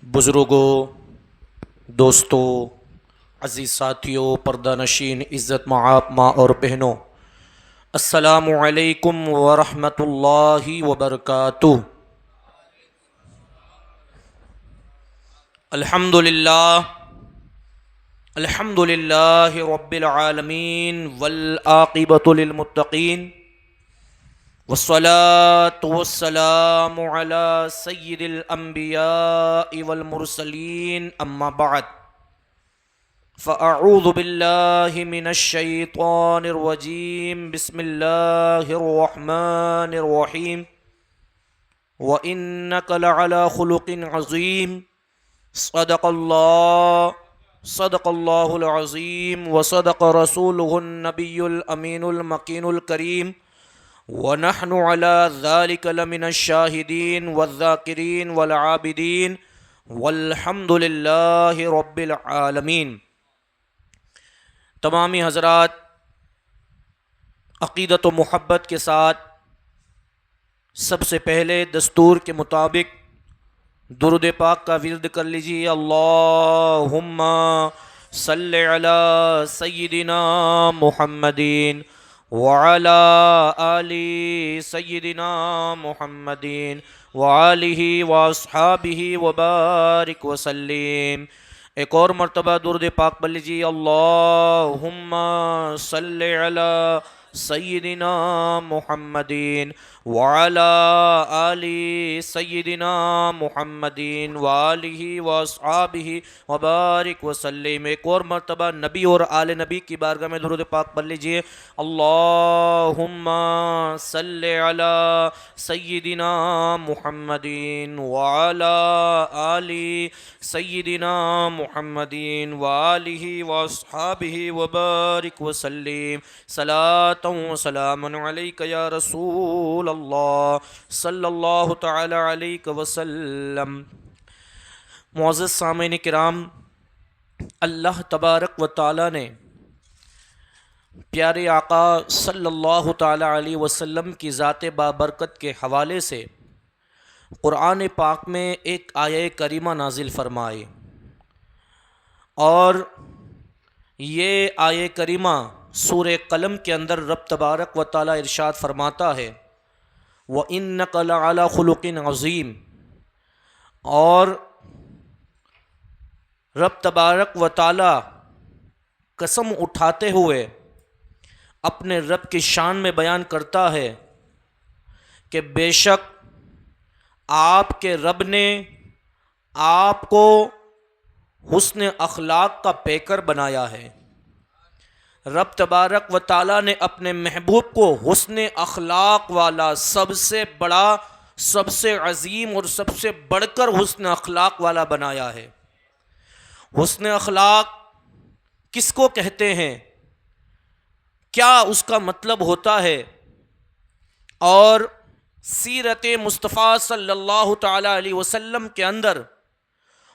بزرگوں، دوستوں، عزیز ساتھیوں، پردہ نشین، عزت مآب ماں اور بہنوں، السلام علیکم ورحمۃ اللہ وبرکاتہ۔ الحمد للہ، الحمد للہ رب العالمین، والعاقبۃ للمتقین، والصلاة والسلام على سید الانبیاء والمرسلین، اما بعد فاعوذ باللہ من الشیطان الرجیم، بسم اللہ الرحمن الرحیم، وَإِنَّكَ لَعَلَى خُلُقٍ عَظِيمٍ۔ صدق اللہ العظیم وصدق رسولہ النبی الامین المکین الکریم، ونحن على ذلك لمن الشاہدین والذاکرین والعابدین، والحمد للہ رب العالمین۔ تمامی حضرات عقیدت و محبت کے ساتھ سب سے پہلے دستور کے مطابق درود پاک کا ورد کر لیجیے۔ اللہم صلی علی سیدنا محمدین وعلی آل سیدنا محمدین وآلہ واصحابہ وبارک وسلم۔ ایک اور مرتبہ درود پاک پڑھ لیجیے۔ اللہم صلی علی سیدنا محمدین وعلی آل سیدنا محمدین وآلہ واصحابہ وبارک وسلم۔ ایک اور مرتبہ نبی اور آل نبی کی بارگاہ میں درود پاک پڑھ لیجئے۔ اللہم صلی علی سیدنا محمدین وعلی آل سیدنا محمدین وآلہ واصحابہ وبارک وسلم۔ صلاۃ و سلام علیک یا رسول اللہ صلی اللہ تعالی علیہ وسلم۔ معزز سامعین کرام، اللہ تبارک و تعالی نے پیارے آقا صلی اللہ تعالی علیہ وسلم کی ذات بابرکت کے حوالے سے قرآن پاک میں ایک آیہ کریمہ نازل فرمائے، اور یہ آیہ کریمہ سورہ قلم کے اندر رب تبارک و تعالی ارشاد فرماتا ہے وَإِنَّكَ لَعَلَى خُلُقٍ عَظِيمٍ۔ اور رب تبارک و تعالی قسم اٹھاتے ہوئے اپنے رب کی شان میں بیان کرتا ہے کہ بے شک آپ کے رب نے آپ کو حسن اخلاق کا پیکر بنایا ہے۔ رب تبارک و تعالی نے اپنے محبوب کو حسن اخلاق والا، سب سے بڑا، سب سے عظیم اور سب سے بڑھ کر حسن اخلاق والا بنایا ہے۔ حسن اخلاق کس کو کہتے ہیں؟ کیا اس کا مطلب ہوتا ہے؟ اور سیرت مصطفیٰ صلی اللہ تعالی علیہ وسلم کے اندر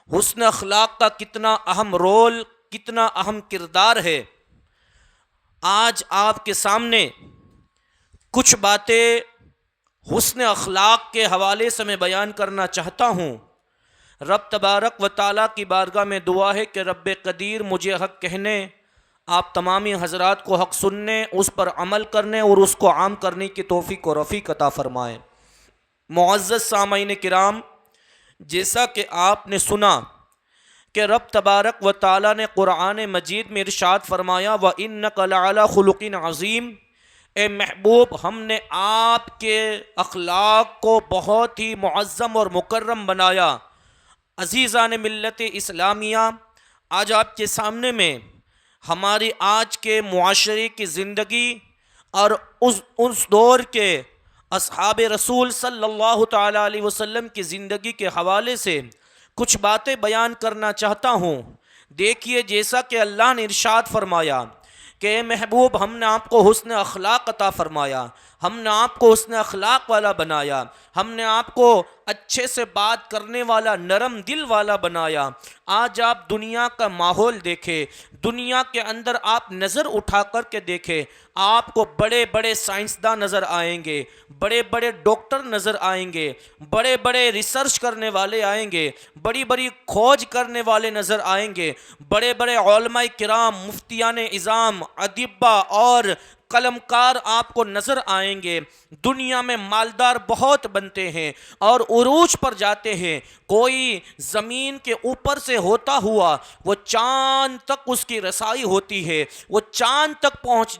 حسن اخلاق کا کتنا اہم رول، کتنا اہم کردار ہے، آج آپ کے سامنے کچھ باتیں حسن اخلاق کے حوالے سے میں بیان کرنا چاہتا ہوں۔ رب تبارک و تعالیٰ کی بارگاہ میں دعا ہے کہ رب قدیر مجھے حق کہنے، آپ تمامی حضرات کو حق سننے، اس پر عمل کرنے اور اس کو عام کرنے کی توفیق و رفیق عطا فرمائے۔ معزز سامعین کرام، جیسا کہ آپ نے سنا کہ رب تبارک و تعالیٰ نے قرآن مجید میں ارشاد فرمایا وَإِنَّكَ لَعَلَى خُلُقٍ عَظِيمٍ۔ اے محبوب، ہم نے آپ کے اخلاق کو بہت ہی معظم اور مکرم بنایا۔ عزیزان ملت اسلامیہ، آج آپ کے سامنے میں ہماری آج کے معاشرے کی زندگی اور اس دور کے اصحاب رسول صلی اللہ تعالی علیہ وسلم کی زندگی کے حوالے سے کچھ باتیں بیان کرنا چاہتا ہوں۔ دیکھیے، جیسا کہ اللہ نے ارشاد فرمایا کہ اے محبوب، ہم نے آپ کو حسن اخلاق عطا فرمایا۔ ہم نے آپ کو حسن اخلاق والا بنایا، ہم نے آپ کو اچھے سے بات کرنے والا، نرم دل والا بنایا۔ آج آپ دنیا کا ماحول دیکھیں، دنیا کے اندر آپ نظر اٹھا کر کے دیکھیں، آپ کو بڑے بڑے سائنسداں نظر آئیں گے، بڑے بڑے ڈاکٹر نظر آئیں گے، بڑے بڑے ریسرچ کرنے والے آئیں گے، بڑی بڑی کھوج کرنے والے نظر آئیں گے، بڑے بڑے علماء کرام، مفتیان اعظام، ادیبہ اور قلمکار آپ کو نظر آئیں گے۔ دنیا میں مالدار بہت بنتے ہیں اور عروج پر جاتے ہیں۔ کوئی زمین کے اوپر سے ہوتا ہوا وہ چاند تک اس کی رسائی ہوتی ہے، وہ چاند تک پہنچ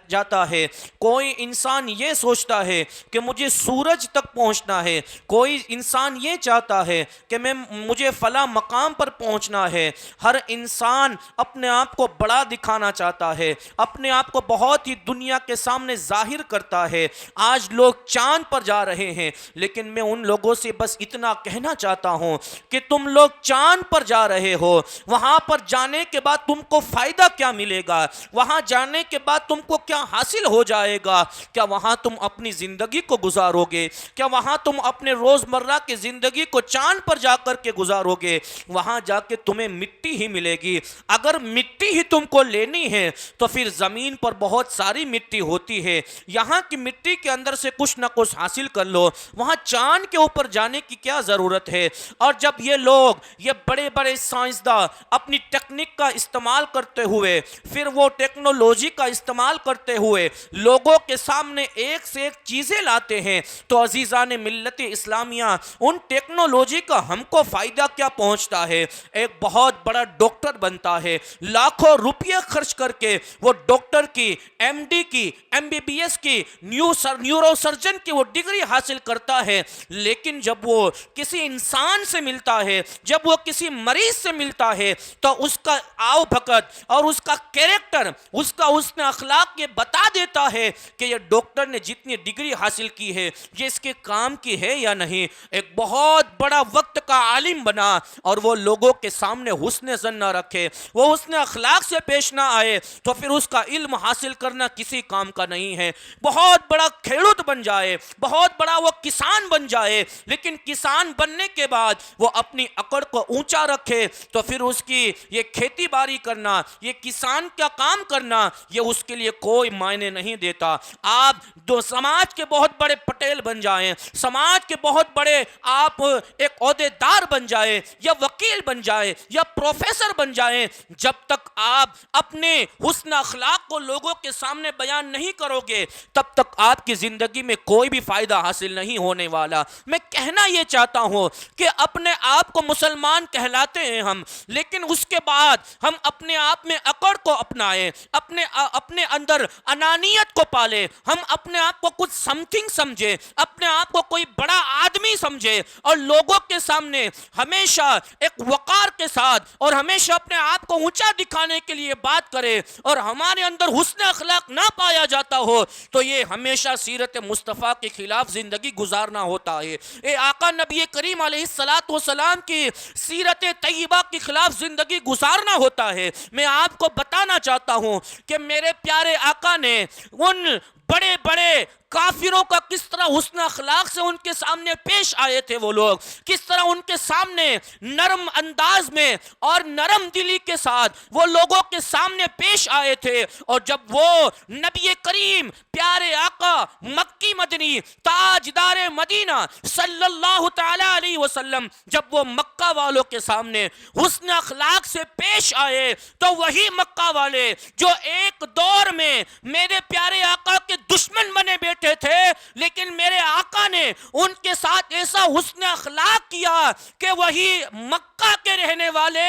جاتا ہے۔ کوئی انسان یہ سوچتا ہے کہ مجھے سورج تک پہنچنا ہے، کوئی انسان یہ چاہتا ہے کہ مجھے فلاں مقام پر پہنچنا ہے۔ ہر انسان اپنے آپ کو بڑا دکھانا چاہتا ہے، اپنے آپ کو بہت ہی دنیا کے سامنے ظاہر کرتا ہے۔ آج لوگ چاند پر جا رہے ہیں، لیکن میں ان لوگوں سے بس اتنا کہنا چاہتا ہوں کہ تم لوگ چاند پر جا رہے ہو، وہاں پر جانے کے بعد تم کو فائدہ کیا ملے گا؟ وہاں جانے کے بعد تم کو کیا حاصل ہو جائے گا؟ کیا وہاں تم اپنی زندگی کو گزارو گے؟ کیا وہاں تم اپنے روزمرہ کی زندگی کو چاند پر جا کر کے گزارو گے؟ وہاں جا کے تمہیں مٹی ہی ملے گی۔ اگر مٹی ہی تم کو لینی ہے تو پھر زمین پر بہت ساری مٹی ہوتی ہے، یہاں کی مٹی کے اندر سے کچھ نہ کچھ حاصل کر لو، وہاں چاند کے اوپر جانے کی کیا ضرورت ہے؟ اور جب یہ لوگ، یہ بڑے بڑے سائنسداں اپنی ٹیکنک کا استعمال کرتے ہوئے، پھر وہ ٹیکنالوجی کا استعمال کرتے ہوئے لوگوں کے سامنے ایک سے ایک چیزیں لاتے ہیں، تو عزیزان ملت اسلامیہ، ان ٹیکنالوجی کا ہم کو فائدہ کیا پہنچتا ہے؟ ایک بہت بڑا ڈاکٹر بنتا ہے، لاکھوں روپیے خرچ کر کے وہ ڈاکٹر کی، ایم ڈی کی، ایم بی بی ایس کی، نیورو سرجن کی وہ ڈگری حاصل کرتا ہے، لیکن جب وہ کسی انسان سے ملتا ہے، جب وہ کسی مریض سے ملتا ہے، تو اس کا آؤ بھگت اور اس کا کیریکٹر، اس کا حسن اخلاق یہ بتا دیتا ہے کہ یہ ڈاکٹر نے جتنی ڈگری حاصل کی ہے یہ اس کے کام کی ہے یا نہیں۔ ایک بہت بڑا وقت کا عالم بنا اور وہ لوگوں کے سامنے حسن ظن نہ رکھے، وہ حسن اخلاق سے پیش نہ آئے، تو پھر اس کا علم حاصل کرنا کسی کام کا نہیں ہے۔ بہت بڑا کھیڑوت بن جائے، بہت بڑا وہ کسان بن جائے، لیکن کسان بننے کے بعد وہ اپنی اکڑ کو اونچا رکھے، تو پھر اس کی یہ کھیتی باڑی کرنا، یہ کسان کا کام کرنا، یہ اس کے لیے کوئی معنی نہیں دیتا۔ آپ دو سماج کے بہت بڑے پٹیل بن جائیں، سماج کے بہت بڑے آپ ایک عہدیدار بن جائیں، یا وکیل بن جائیں، یا پروفیسر بن جائیں، جب تک آپ اپنے حسن اخلاق کو لوگوں کے سامنے بیان نہیں کرو گے تب تک آپ کی زندگی میں کوئی بھی فائدہ حاصل نہیں ہونے والا۔ میں کہنا یہ چاہتا ہوں کہ اپنے آپ کو مسلمان کہلاتے ہیں ہم، لیکن اس کے بعد ہم اپنے آپ میں اکڑ کو اپنائیں، اپنے اندر انانیت کو پالیں، ہم اپنے آپ کو کچھ سم تھنگ سمجھے، اپنے آپ کو کوئی بڑا آدمی سمجھے، اور لوگوں کے سامنے ہمیشہ ایک وقار کے ساتھ اور ہمیشہ اپنے آپ کو اونچا دکھانے کے لیے بات کرے، اور ہمارے اندر حسن اخلاق نہ پایا جاتا ہو تو یہ ہمیشہ سیرت مصطفیٰ کے خلاف زندگی گزارنا ہوتا ہے۔ اے آقا نبی کریم علیہ السلام کی سیرت طیبہ کے خلاف زندگی گزارنا ہوتا ہے۔ میں آپ کو بتانا چاہتا ہوں کہ میرے پیارے آقا نے ان بڑے بڑے کافروں کا کس طرح حسن اخلاق سے ان کے سامنے پیش آئے تھے، وہ لوگ کس طرح ان کے سامنے نرم انداز میں اور نرم دلی کے ساتھ وہ لوگوں کے سامنے پیش آئے تھے، اور جب وہ نبی کریم پیارے آقا مکی مدنی تاجدار مدینہ صلی اللہ تعالی علیہ وسلم جب وہ مکہ والوں کے سامنے حسن اخلاق سے پیش آئے، تو وہی مکہ والے جو ایک دور میں میرے پیارے آقا کے دشمن بنے بیٹھے تھے، لیکن میرے آقا نے ان کے ساتھ ایسا حسن اخلاق کیا کہ وہی مکہ کے رہنے والے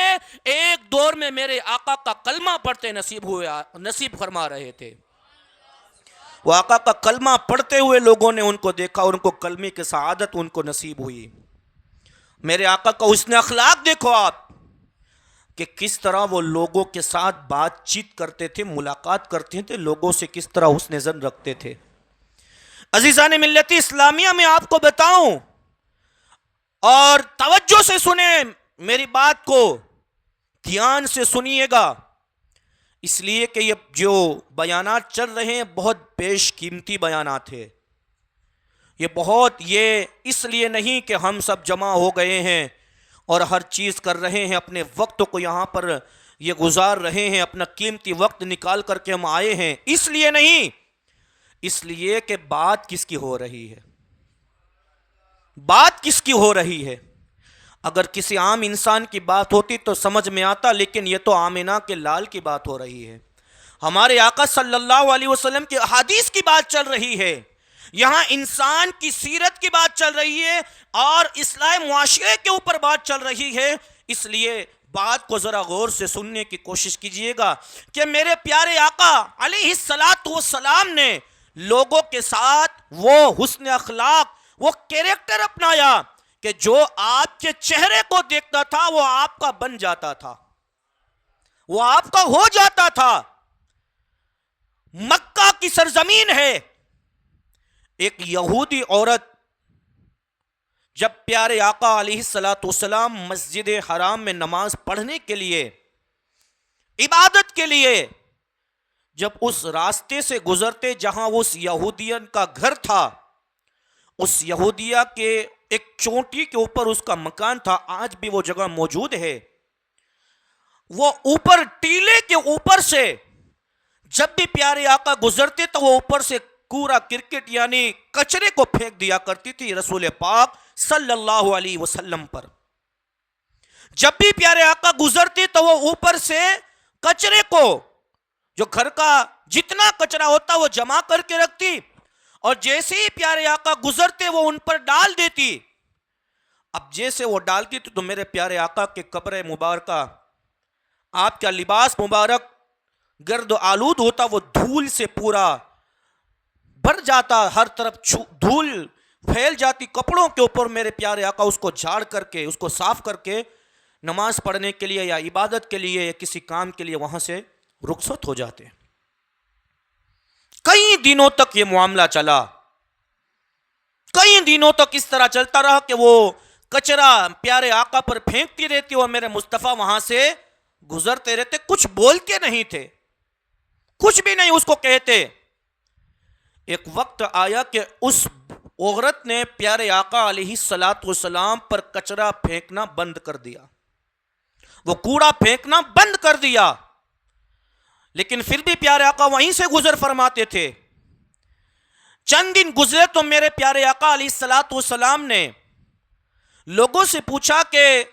ایک دور میں میرے آقا کا کلمہ پڑھتے نصیب فرما رہے تھے۔ وہ آقا کا کلمہ پڑھتے ہوئے لوگوں نے ان کو دیکھا اور ان کو کلمے کی سعادت ان کو نصیب ہوئی۔ میرے آقا کا حسن اخلاق دیکھو آپ کہ کس طرح وہ لوگوں کے ساتھ بات چیت کرتے تھے، ملاقات کرتے تھے، لوگوں سے کس طرح حسن ظن رکھتے تھے۔ عزیزان ملت اسلامیہ میں آپ کو بتاؤں، اور توجہ سے سنیں میری بات کو، دھیان سے سنیے گا، اس لیے کہ یہ جو بیانات چل رہے ہیں بہت بیش قیمتی بیانات ہیں۔ یہ اس لیے نہیں کہ ہم سب جمع ہو گئے ہیں اور ہر چیز کر رہے ہیں، اپنے وقت کو یہاں پر یہ گزار رہے ہیں، اپنا قیمتی وقت نکال کر کے ہم آئے ہیں، اس لیے نہیں، اس لیے کہ بات کس کی ہو رہی ہے، بات کس کی ہو رہی ہے۔ اگر کسی عام انسان کی بات ہوتی تو سمجھ میں آتا، لیکن یہ تو آمنہ کے لال کی بات ہو رہی ہے، ہمارے آقا صلی اللہ علیہ وسلم کی احادیث کی بات چل رہی ہے، یہاں انسان کی سیرت کی بات چل رہی ہے اور اصلاح معاشرے کے اوپر بات چل رہی ہے۔ اس لیے بات کو ذرا غور سے سننے کی کوشش کیجئے گا کہ میرے پیارے آقا علیہ السلام نے لوگوں کے ساتھ وہ حسن اخلاق، وہ کیریکٹر اپنایا کہ جو آپ کے چہرے کو دیکھتا تھا وہ آپ کا بن جاتا تھا، وہ آپ کا ہو جاتا تھا۔ مکہ کی سرزمین ہے، ایک یہودی عورت جب پیارے آقا علیہ السلام مسجد حرام میں نماز پڑھنے کے لیے، عبادت کے لیے جب اس راستے سے گزرتے جہاں اس یہودین کا گھر تھا، اس یہودیہ کے ایک چوٹی کے اوپر اس کا مکان تھا، آج بھی وہ جگہ موجود ہے، وہ اوپر ٹیلے کے اوپر سے جب بھی پیارے آقا گزرتے تو وہ اوپر سے کوڑا کرکٹ یعنی کچرے کو پھینک دیا کرتی تھی رسول پاک صلی اللہ علیہ وسلم پر۔ جب بھی پیارے آقا گزرتے تو وہ اوپر سے کچرے کو، جو گھر کا جتنا کچرا ہوتا وہ جمع کر کے رکھتی، اور جیسے ہی پیارے آقا گزرتے وہ ان پر ڈال دیتی۔ اب جیسے وہ ڈالتی تھی تو میرے پیارے آقا کے قبر مبارکہ، آپ کا لباس مبارک گرد و آلود ہوتا، وہ دھول سے پورا بھر جاتا، ہر طرف دھول پھیل جاتی کپڑوں کے اوپر۔ میرے پیارے آقا اس کو جھاڑ کر کے، اس کو صاف کر کے نماز پڑھنے کے لیے یا عبادت کے لیے یا کسی کام کے لیے وہاں سے رخصت ہو جاتے۔ کئی دنوں تک یہ معاملہ چلا، کئی دنوں تک اس طرح چلتا رہا کہ وہ کچرا پیارے آقا پر پھینکتی رہتی اور میرے مصطفیٰ وہاں سے گزرتے رہتے، کچھ بولتے نہیں تھے، کچھ بھی نہیں اس کو کہتے۔ ایک وقت آیا کہ اس عورت نے پیارے آقا علیہ السلام پر کچرا پھینکنا بند کر دیا، وہ کوڑا پھینکنا بند کر دیا، لیکن پھر بھی پیارے آقا وہیں سے گزر فرماتے تھے۔ چند دن گزرے تو میرے پیارے آقا علیہ السلام نے لوگوں سے پوچھا کہ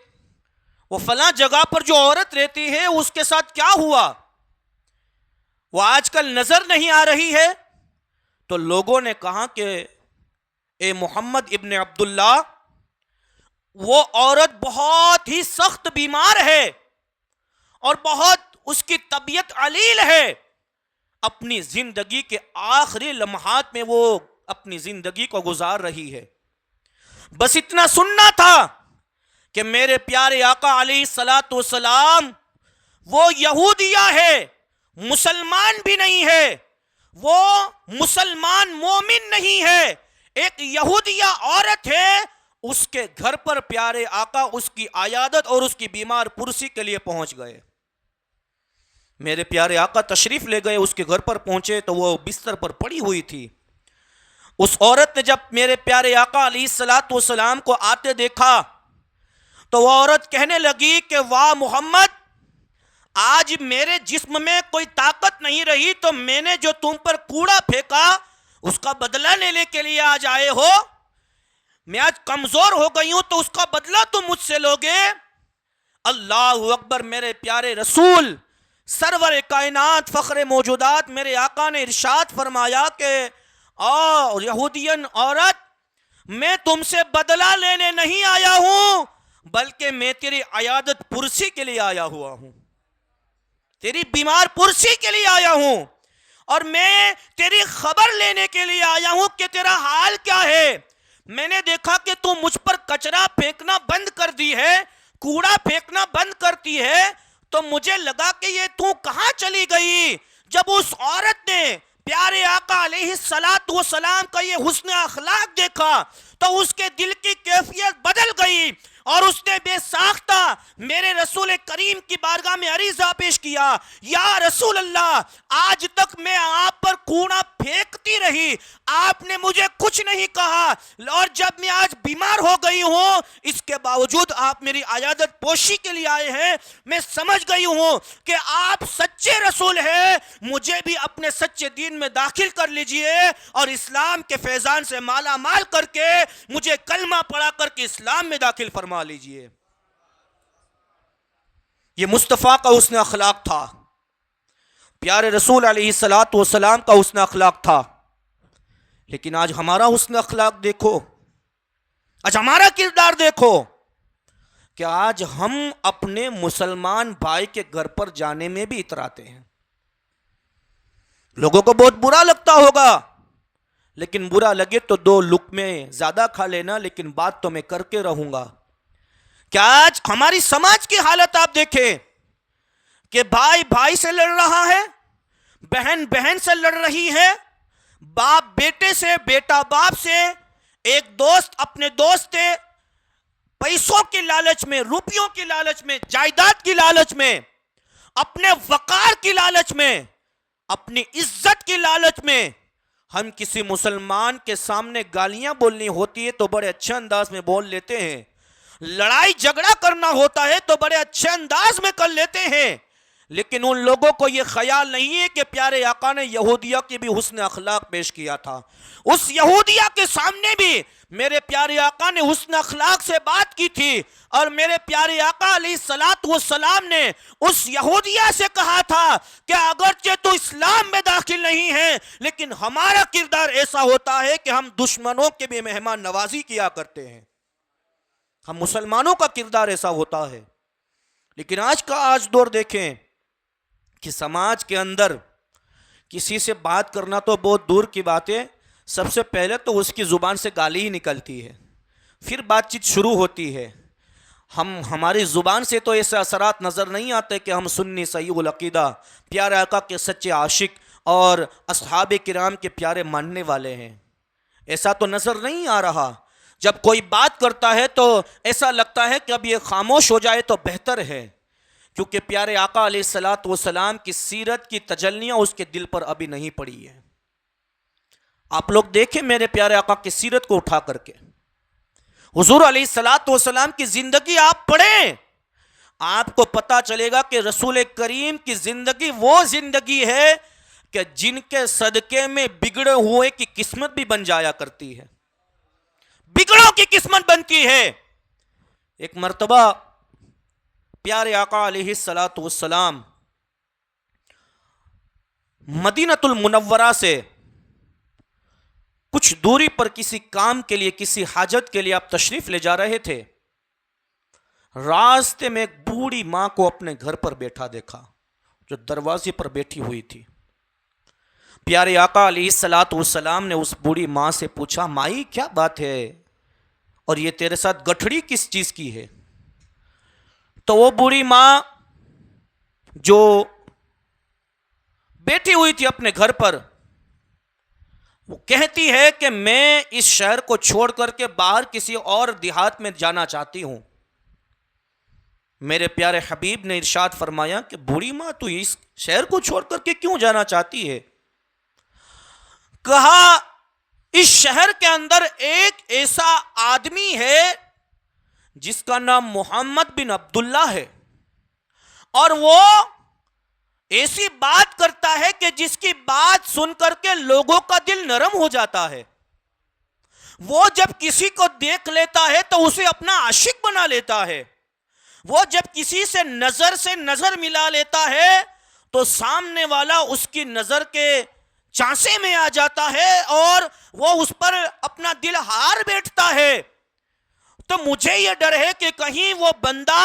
وہ فلاں جگہ پر جو عورت رہتی ہے اس کے ساتھ کیا ہوا، وہ آج کل نظر نہیں آ رہی ہے؟ تو لوگوں نے کہا کہ اے محمد ابن عبداللہ، وہ عورت بہت ہی سخت بیمار ہے اور بہت اس کی طبیعت علیل ہے، اپنی زندگی کے آخری لمحات میں وہ اپنی زندگی کو گزار رہی ہے۔ بس اتنا سننا تھا کہ میرے پیارے آقا علیہ السلام وہ یہودیہ ہے، مسلمان بھی نہیں ہے، وہ مسلمان مومن نہیں ہے، ایک یہودیہ عورت ہے، اس کے گھر پر پیارے آقا اس کی عیادت اور اس کی بیمار پرسی کے لیے پہنچ گئے۔ میرے پیارے آقا تشریف لے گئے، اس کے گھر پر پہنچے تو وہ بستر پر پڑی ہوئی تھی۔ اس عورت نے جب میرے پیارے آقا علیہ السلام کو آتے دیکھا تو وہ عورت کہنے لگی کہ واہ محمد، آج میرے جسم میں کوئی طاقت نہیں رہی تو میں نے جو تم پر کوڑا پھینکا اس کا بدلہ لینے کے لیے آج آئے ہو؟ میں آج کمزور ہو گئی ہوں تو اس کا بدلہ تم مجھ سے لوگے؟ اللہ اکبر۔ میرے پیارے رسول سرور کائنات فخر موجودات میرے آقا نے ارشاد فرمایا کہ یہودین عورت، میں تم سے بدلہ لینے نہیں آیا ہوں بلکہ میں تیری عیادت پرسی کے لیے آیا ہوا ہوں، تیری بیمار پرسی کے لیے آیا ہوں، اور میں تیری خبر لینے کے لیے آیا ہوں کہ تیرا حال کیا ہے۔ میں نے دیکھا کہ تو مجھ پر کچرا پھینکنا بند کر دی ہے، کوڑا پھینکنا بند کرتی ہے، تو مجھے لگا کہ یہ تو کہاں چلی گئی۔ جب اس عورت نے پیارے آقا علیہ السلام کا یہ حسن اخلاق دیکھا تو اس کے دل کی کیفیت بدل گئی اور اس نے بے ساختہ میرے رسول کریم کی بارگاہ میں عریضہ پیش کیا، یا رسول اللہ، آج تک میں آپ پر کوڑا پھینکتی رہی، آپ نے مجھے کچھ نہیں کہا، اور جب میں آج بیمار ہو گئی ہوں اس کے باوجود آپ میری عیادت پوشی کے لیے آئے ہیں، میں سمجھ گئی ہوں کہ آپ سچے رسول ہیں، مجھے بھی اپنے سچے دین میں داخل کر لیجئے اور اسلام کے فیضان سے مالا مال کر کے مجھے کلمہ پڑھا کر کے اسلام میں داخل فرما لیجئے۔ یہ مصطفیٰ کا حسن اخلاق تھا، پیارے رسول علیہ السلام کا حسن اخلاق تھا۔ لیکن آج ہمارا حسن اخلاق دیکھو، آج ہمارا کردار دیکھو کہ آج ہم اپنے مسلمان بھائی کے گھر پر جانے میں بھی اتراتے ہیں۔ لوگوں کو بہت برا لگتا ہوگا، لیکن برا لگے تو 2 لقمے زیادہ کھا لینا، لیکن بات تو میں کر کے رہوں گا۔ کیا آج ہماری سماج کی حالت آپ دیکھیں کہ بھائی بھائی سے لڑ رہا ہے، بہن بہن سے لڑ رہی ہے، باپ بیٹے سے، بیٹا باپ سے، ایک دوست اپنے دوست سے پیسوں کی لالچ میں، روپیوں کی لالچ میں، جائیداد کی لالچ میں، اپنے وقار کی لالچ میں، اپنی عزت کی لالچ میں ہم کسی مسلمان کے سامنے گالیاں بولنی ہوتی ہے تو بڑے اچھے انداز میں بول لیتے ہیں، لڑائی جھگڑا کرنا ہوتا ہے تو بڑے اچھے انداز میں کر لیتے ہیں، لیکن ان لوگوں کو یہ خیال نہیں ہے کہ پیارے آقا نے یہودیہ کی بھی حسن اخلاق پیش کیا تھا۔ اس یہودیہ کے سامنے بھی میرے پیارے آقا نے حسن اخلاق سے بات کی تھی، اور میرے پیارے آقا علیہ السلام نے اس یہودیہ سے کہا تھا کہ اگرچہ تو اسلام میں داخل نہیں ہے لیکن ہمارا کردار ایسا ہوتا ہے کہ ہم دشمنوں کے بھی مہمان نوازی کیا کرتے ہیں، ہم مسلمانوں کا کردار ایسا ہوتا ہے۔ لیکن آج دور دیکھیں کہ سماج کے اندر کسی سے بات کرنا تو بہت دور کی بات ہے، سب سے پہلے تو اس کی زبان سے گالی ہی نکلتی ہے، پھر بات چیت شروع ہوتی ہے۔ ہماری زبان سے تو ایسے اثرات نظر نہیں آتے کہ ہم سنی صحیح العقیدہ، پیارے آقا کے سچے عاشق اور اصحاب کرام کے پیارے ماننے والے ہیں، ایسا تو نظر نہیں آ رہا۔ جب کوئی بات کرتا ہے تو ایسا لگتا ہے کہ اب یہ خاموش ہو جائے تو بہتر ہے، کیونکہ پیارے آقا علیہ السلام کی سیرت کی تجلیاں اس کے دل پر ابھی نہیں پڑی ہے۔ آپ لوگ دیکھیں میرے پیارے آقا کی سیرت کو اٹھا کر کے، حضور علیہ السلام کی زندگی آپ پڑھیں، آپ کو پتا چلے گا کہ رسول کریم کی زندگی وہ زندگی ہے کہ جن کے صدقے میں بگڑے ہوئے کی قسمت بھی بن جایا کرتی ہے، بگڑوں کی قسمت بنتی ہے۔ ایک مرتبہ پیارے آقا علیہ السلام مدینہ المنورہ سے کچھ دوری پر کسی کام کے لیے، کسی حاجت کے لیے آپ تشریف لے جا رہے تھے، راستے میں ایک بوڑھی ماں کو اپنے گھر پر بیٹھا دیکھا جو دروازے پر بیٹھی ہوئی تھی۔ پیارے آقا علیہ السلام نے اس بوڑھی ماں سے پوچھا، مائی کیا بات ہے اور یہ تیرے ساتھ گٹھڑی کس چیز کی ہے؟ تو وہ بوڑھی ماں جو بیٹھی ہوئی تھی اپنے گھر پر، وہ کہتی ہے کہ میں اس شہر کو چھوڑ کر کے باہر کسی اور دیہات میں جانا چاہتی ہوں۔ میرے پیارے حبیب نے ارشاد فرمایا کہ بوڑھی ماں تو اس شہر کو چھوڑ کر کے کیوں جانا چاہتی ہے؟ کہا اس شہر کے اندر ایک ایسا آدمی ہے جس کا نام محمد بن عبداللہ ہے، اور وہ ایسی بات کرتا ہے کہ جس کی بات سن کر کے لوگوں کا دل نرم ہو جاتا ہے، وہ جب کسی کو دیکھ لیتا ہے تو اسے اپنا عاشق بنا لیتا ہے، وہ جب کسی سے نظر ملا لیتا ہے تو سامنے والا اس کی نظر کے چانسے میں آ جاتا ہے اور وہ اس پر اپنا دل ہار بیٹھتا ہے۔ تو مجھے یہ ڈر ہے کہ کہیں وہ بندہ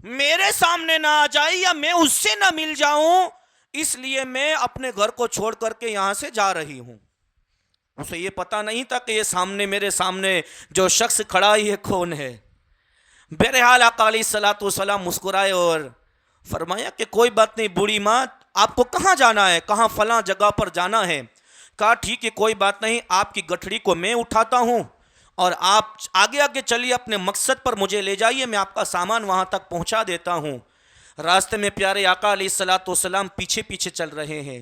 میرے سامنے نہ آ جائے یا میں اس سے نہ مل جاؤں، اس لیے میں اپنے گھر کو چھوڑ کر کے یہاں سے جا رہی ہوں۔ اسے یہ پتا نہیں تھا کہ یہ میرے سامنے جو شخص کھڑا ہے یہ کون ہے۔ بہرحال آقا علیہ السلام مسکرائے اور فرمایا کہ کوئی بات نہیں بوڑھی ماں، آپ کو کہاں جانا ہے؟ کہاں فلاں جگہ پر جانا ہے۔ کہا ٹھیک ہے کوئی بات نہیں، آپ کی گٹھڑی کو میں اٹھاتا ہوں اور آپ آگے آگے چلیے، اپنے مقصد پر مجھے لے جائیے، میں آپ کا سامان وہاں تک پہنچا دیتا ہوں۔ راستے میں پیارے آقا علیہ الصلوۃ والسلام پیچھے پیچھے چل رہے ہیں،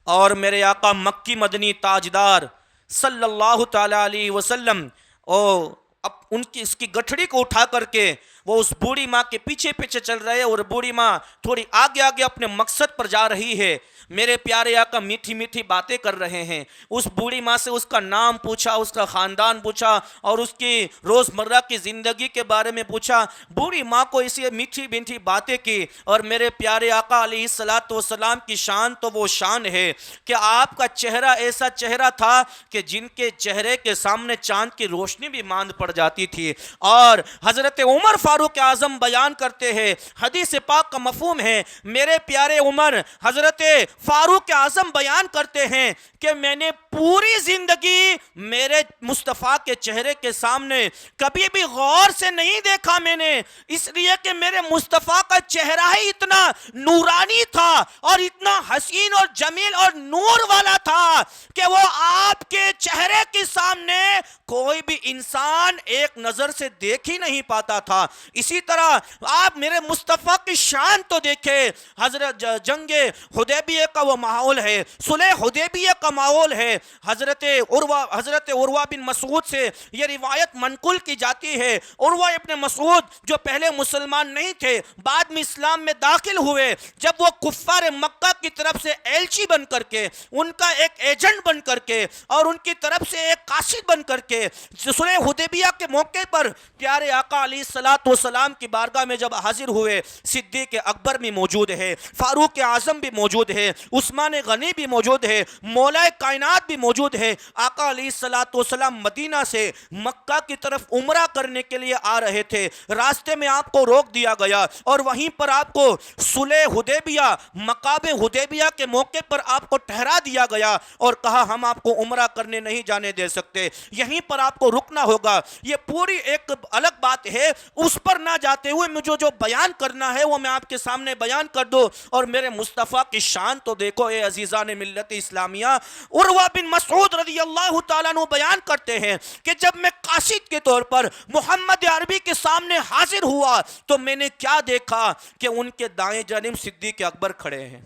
اور میرے آقا مکی مدنی تاجدار صلی اللہ تعالی علیہ وسلم اب اس کی گٹھڑی کو اٹھا کر کے وہ اس بوڑھی ماں کے پیچھے پیچھے چل رہے ہیں، اور بوڑھی ماں تھوڑی آگے آگے اپنے مقصد پر جا رہی ہے۔ میرے پیارے آقا میٹھی میٹھی باتیں کر رہے ہیں۔ اس بوڑھی ماں سے اس کا نام پوچھا، اس کا خاندان پوچھا، اور اس کی روزمرہ کی زندگی کے بارے میں پوچھا۔ بوڑھی ماں کو اسی میٹھی میٹھی باتیں کی، اور میرے پیارے آقا علیہ الصلوۃ والسلام کی شان تو وہ شان ہے کہ آپ کا چہرہ ایسا چہرہ تھا کہ جن کے چہرے کے سامنے چاند کی روشنی بھی ماند پڑ جاتی تھی۔ اور حضرت عمر فاروق اعظم بیان کرتے ہیں، حدیث پاک کا مفہوم ہے، میرے پیارے عمر حضرت فاروق اعظم بیان کرتے ہیں کہ میں نے پوری زندگی میرے مصطفیٰ کے چہرے کے سامنے کبھی بھی غور سے نہیں دیکھا میں نے، اس لیے کہ میرے مصطفیٰ کا چہرہ ہی اتنا نورانی تھا اور اتنا حسین اور جمیل اور نور والا تھا کہ وہ آپ کے چہرے کے سامنے کوئی بھی انسان ایک نظر سے دیکھ ہی نہیں پاتا تھا۔ اسی طرح آپ میرے مصطفیٰ کی شان تو دیکھیں، حضرت جنگ حدیبیہ کا وہ ماحول ہے، صلح حدیبیہ کا ماحول ہے۔ حضرت عروہ بن مسعود سے یہ روایت منقول کی جاتی ہے، عروہ ابن مسعود جو پہلے مسلمان نہیں تھے، بعد میں اسلام میں داخل ہوئے، جب وہ کفار مکہ کی طرف سے ایلچی بن کر کے، ان کا ایک ایجنٹ بن کر کے، اور ان کی طرف سے ایک قاصد بن کر کے صلح حدیبیہ کے موقع پر پیارے آقا علیہ الصلوۃ والسلام کی بارگاہ میں جب حاضر ہوئے، صدیق اکبر بھی موجود ہے، فاروق اعظم بھی موجود ہے، عثمان غنی بھی موجود ہے، مولا کائنات بھی موجود ہے۔ آقا علیہ الصلوۃ والسلام مدینہ سے مکہ کی طرف عمرہ کرنے کے لیے آ رہے تھے، راستے میں آپ کو روک دیا گیا، اور وہیں پر آپ کو صلح حدیبیہ، مقام حدیبیہ کے موقع پر آپ کو ٹھہرا دیا گیا، اور کہا ہم آپ کو عمرہ کرنے نہیں جانے دے سکتے، یہیں پر آپ کو رکنا ہوگا۔ یہ پوری ایک الگ بات ہے، اس پر نہ جاتے ہوئے مجھے جو بیان کرنا ہے وہ میں آپ کے سامنے بیان کر دوں۔ اور میرے مصطفیٰ کی شان تو دیکھو اے عزیزان ملت اسلامیہ۔ عروہ بن مسعود رضی اللہ تعالیٰ عنہ بیان کرتے ہیں کہ جب میں قاصد کے طور پر محمد عربی کے سامنے حاضر ہوا تو میں نے کیا دیکھا کہ ان کے دائیں جانب صدیق اکبر کھڑے ہیں،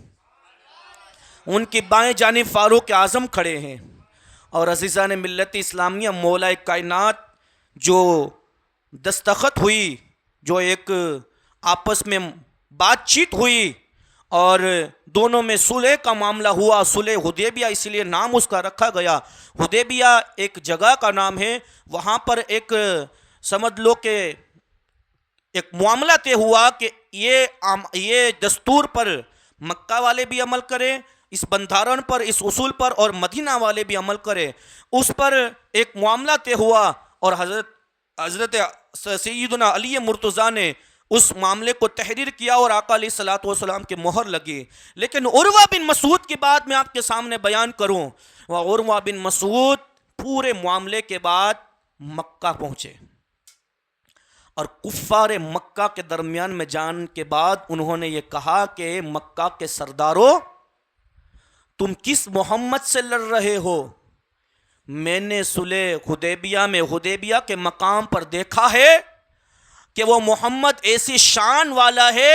ان کی بائیں جانب فاروق اعظم کھڑے ہیں، اور عزیزان ملت اسلامیہ مولا کائنات جو دستخط ہوئی، جو ایک آپس میں بات چیت ہوئی، اور دونوں میں صلح کا معاملہ ہوا، صلح حدیبیہ اس لیے نام اس کا رکھا گیا۔ حدیبیہ ایک جگہ کا نام ہے، وہاں پر ایک سمجھ لو کہ ایک معاملہ طے ہوا کہ یہ دستور پر مکہ والے بھی عمل کریں، اس بندھارن پر، اس اصول پر، اور مدینہ والے بھی عمل کریں، اس پر ایک معاملہ طے ہوا، اور حضرت سیدنا علی مرتضیٰ نے اس معاملے کو تحریر کیا، اور آقا علیہ الصلوۃ والسلام کی مہر لگی۔ لیکن عروہ بن مسعود کی بات میں آپ کے سامنے بیان کروں، وہ عروہ بن مسعود پورے معاملے کے بعد مکہ پہنچے، اور کفار مکہ کے درمیان میں جان کے بعد انہوں نے یہ کہا کہ مکہ کے سرداروں، تم کس محمد سے لڑ رہے ہو؟ میں نے صلح حدیبیہ میں حدیبیہ کے مقام پر دیکھا ہے کہ وہ محمد ایسی شان والا ہے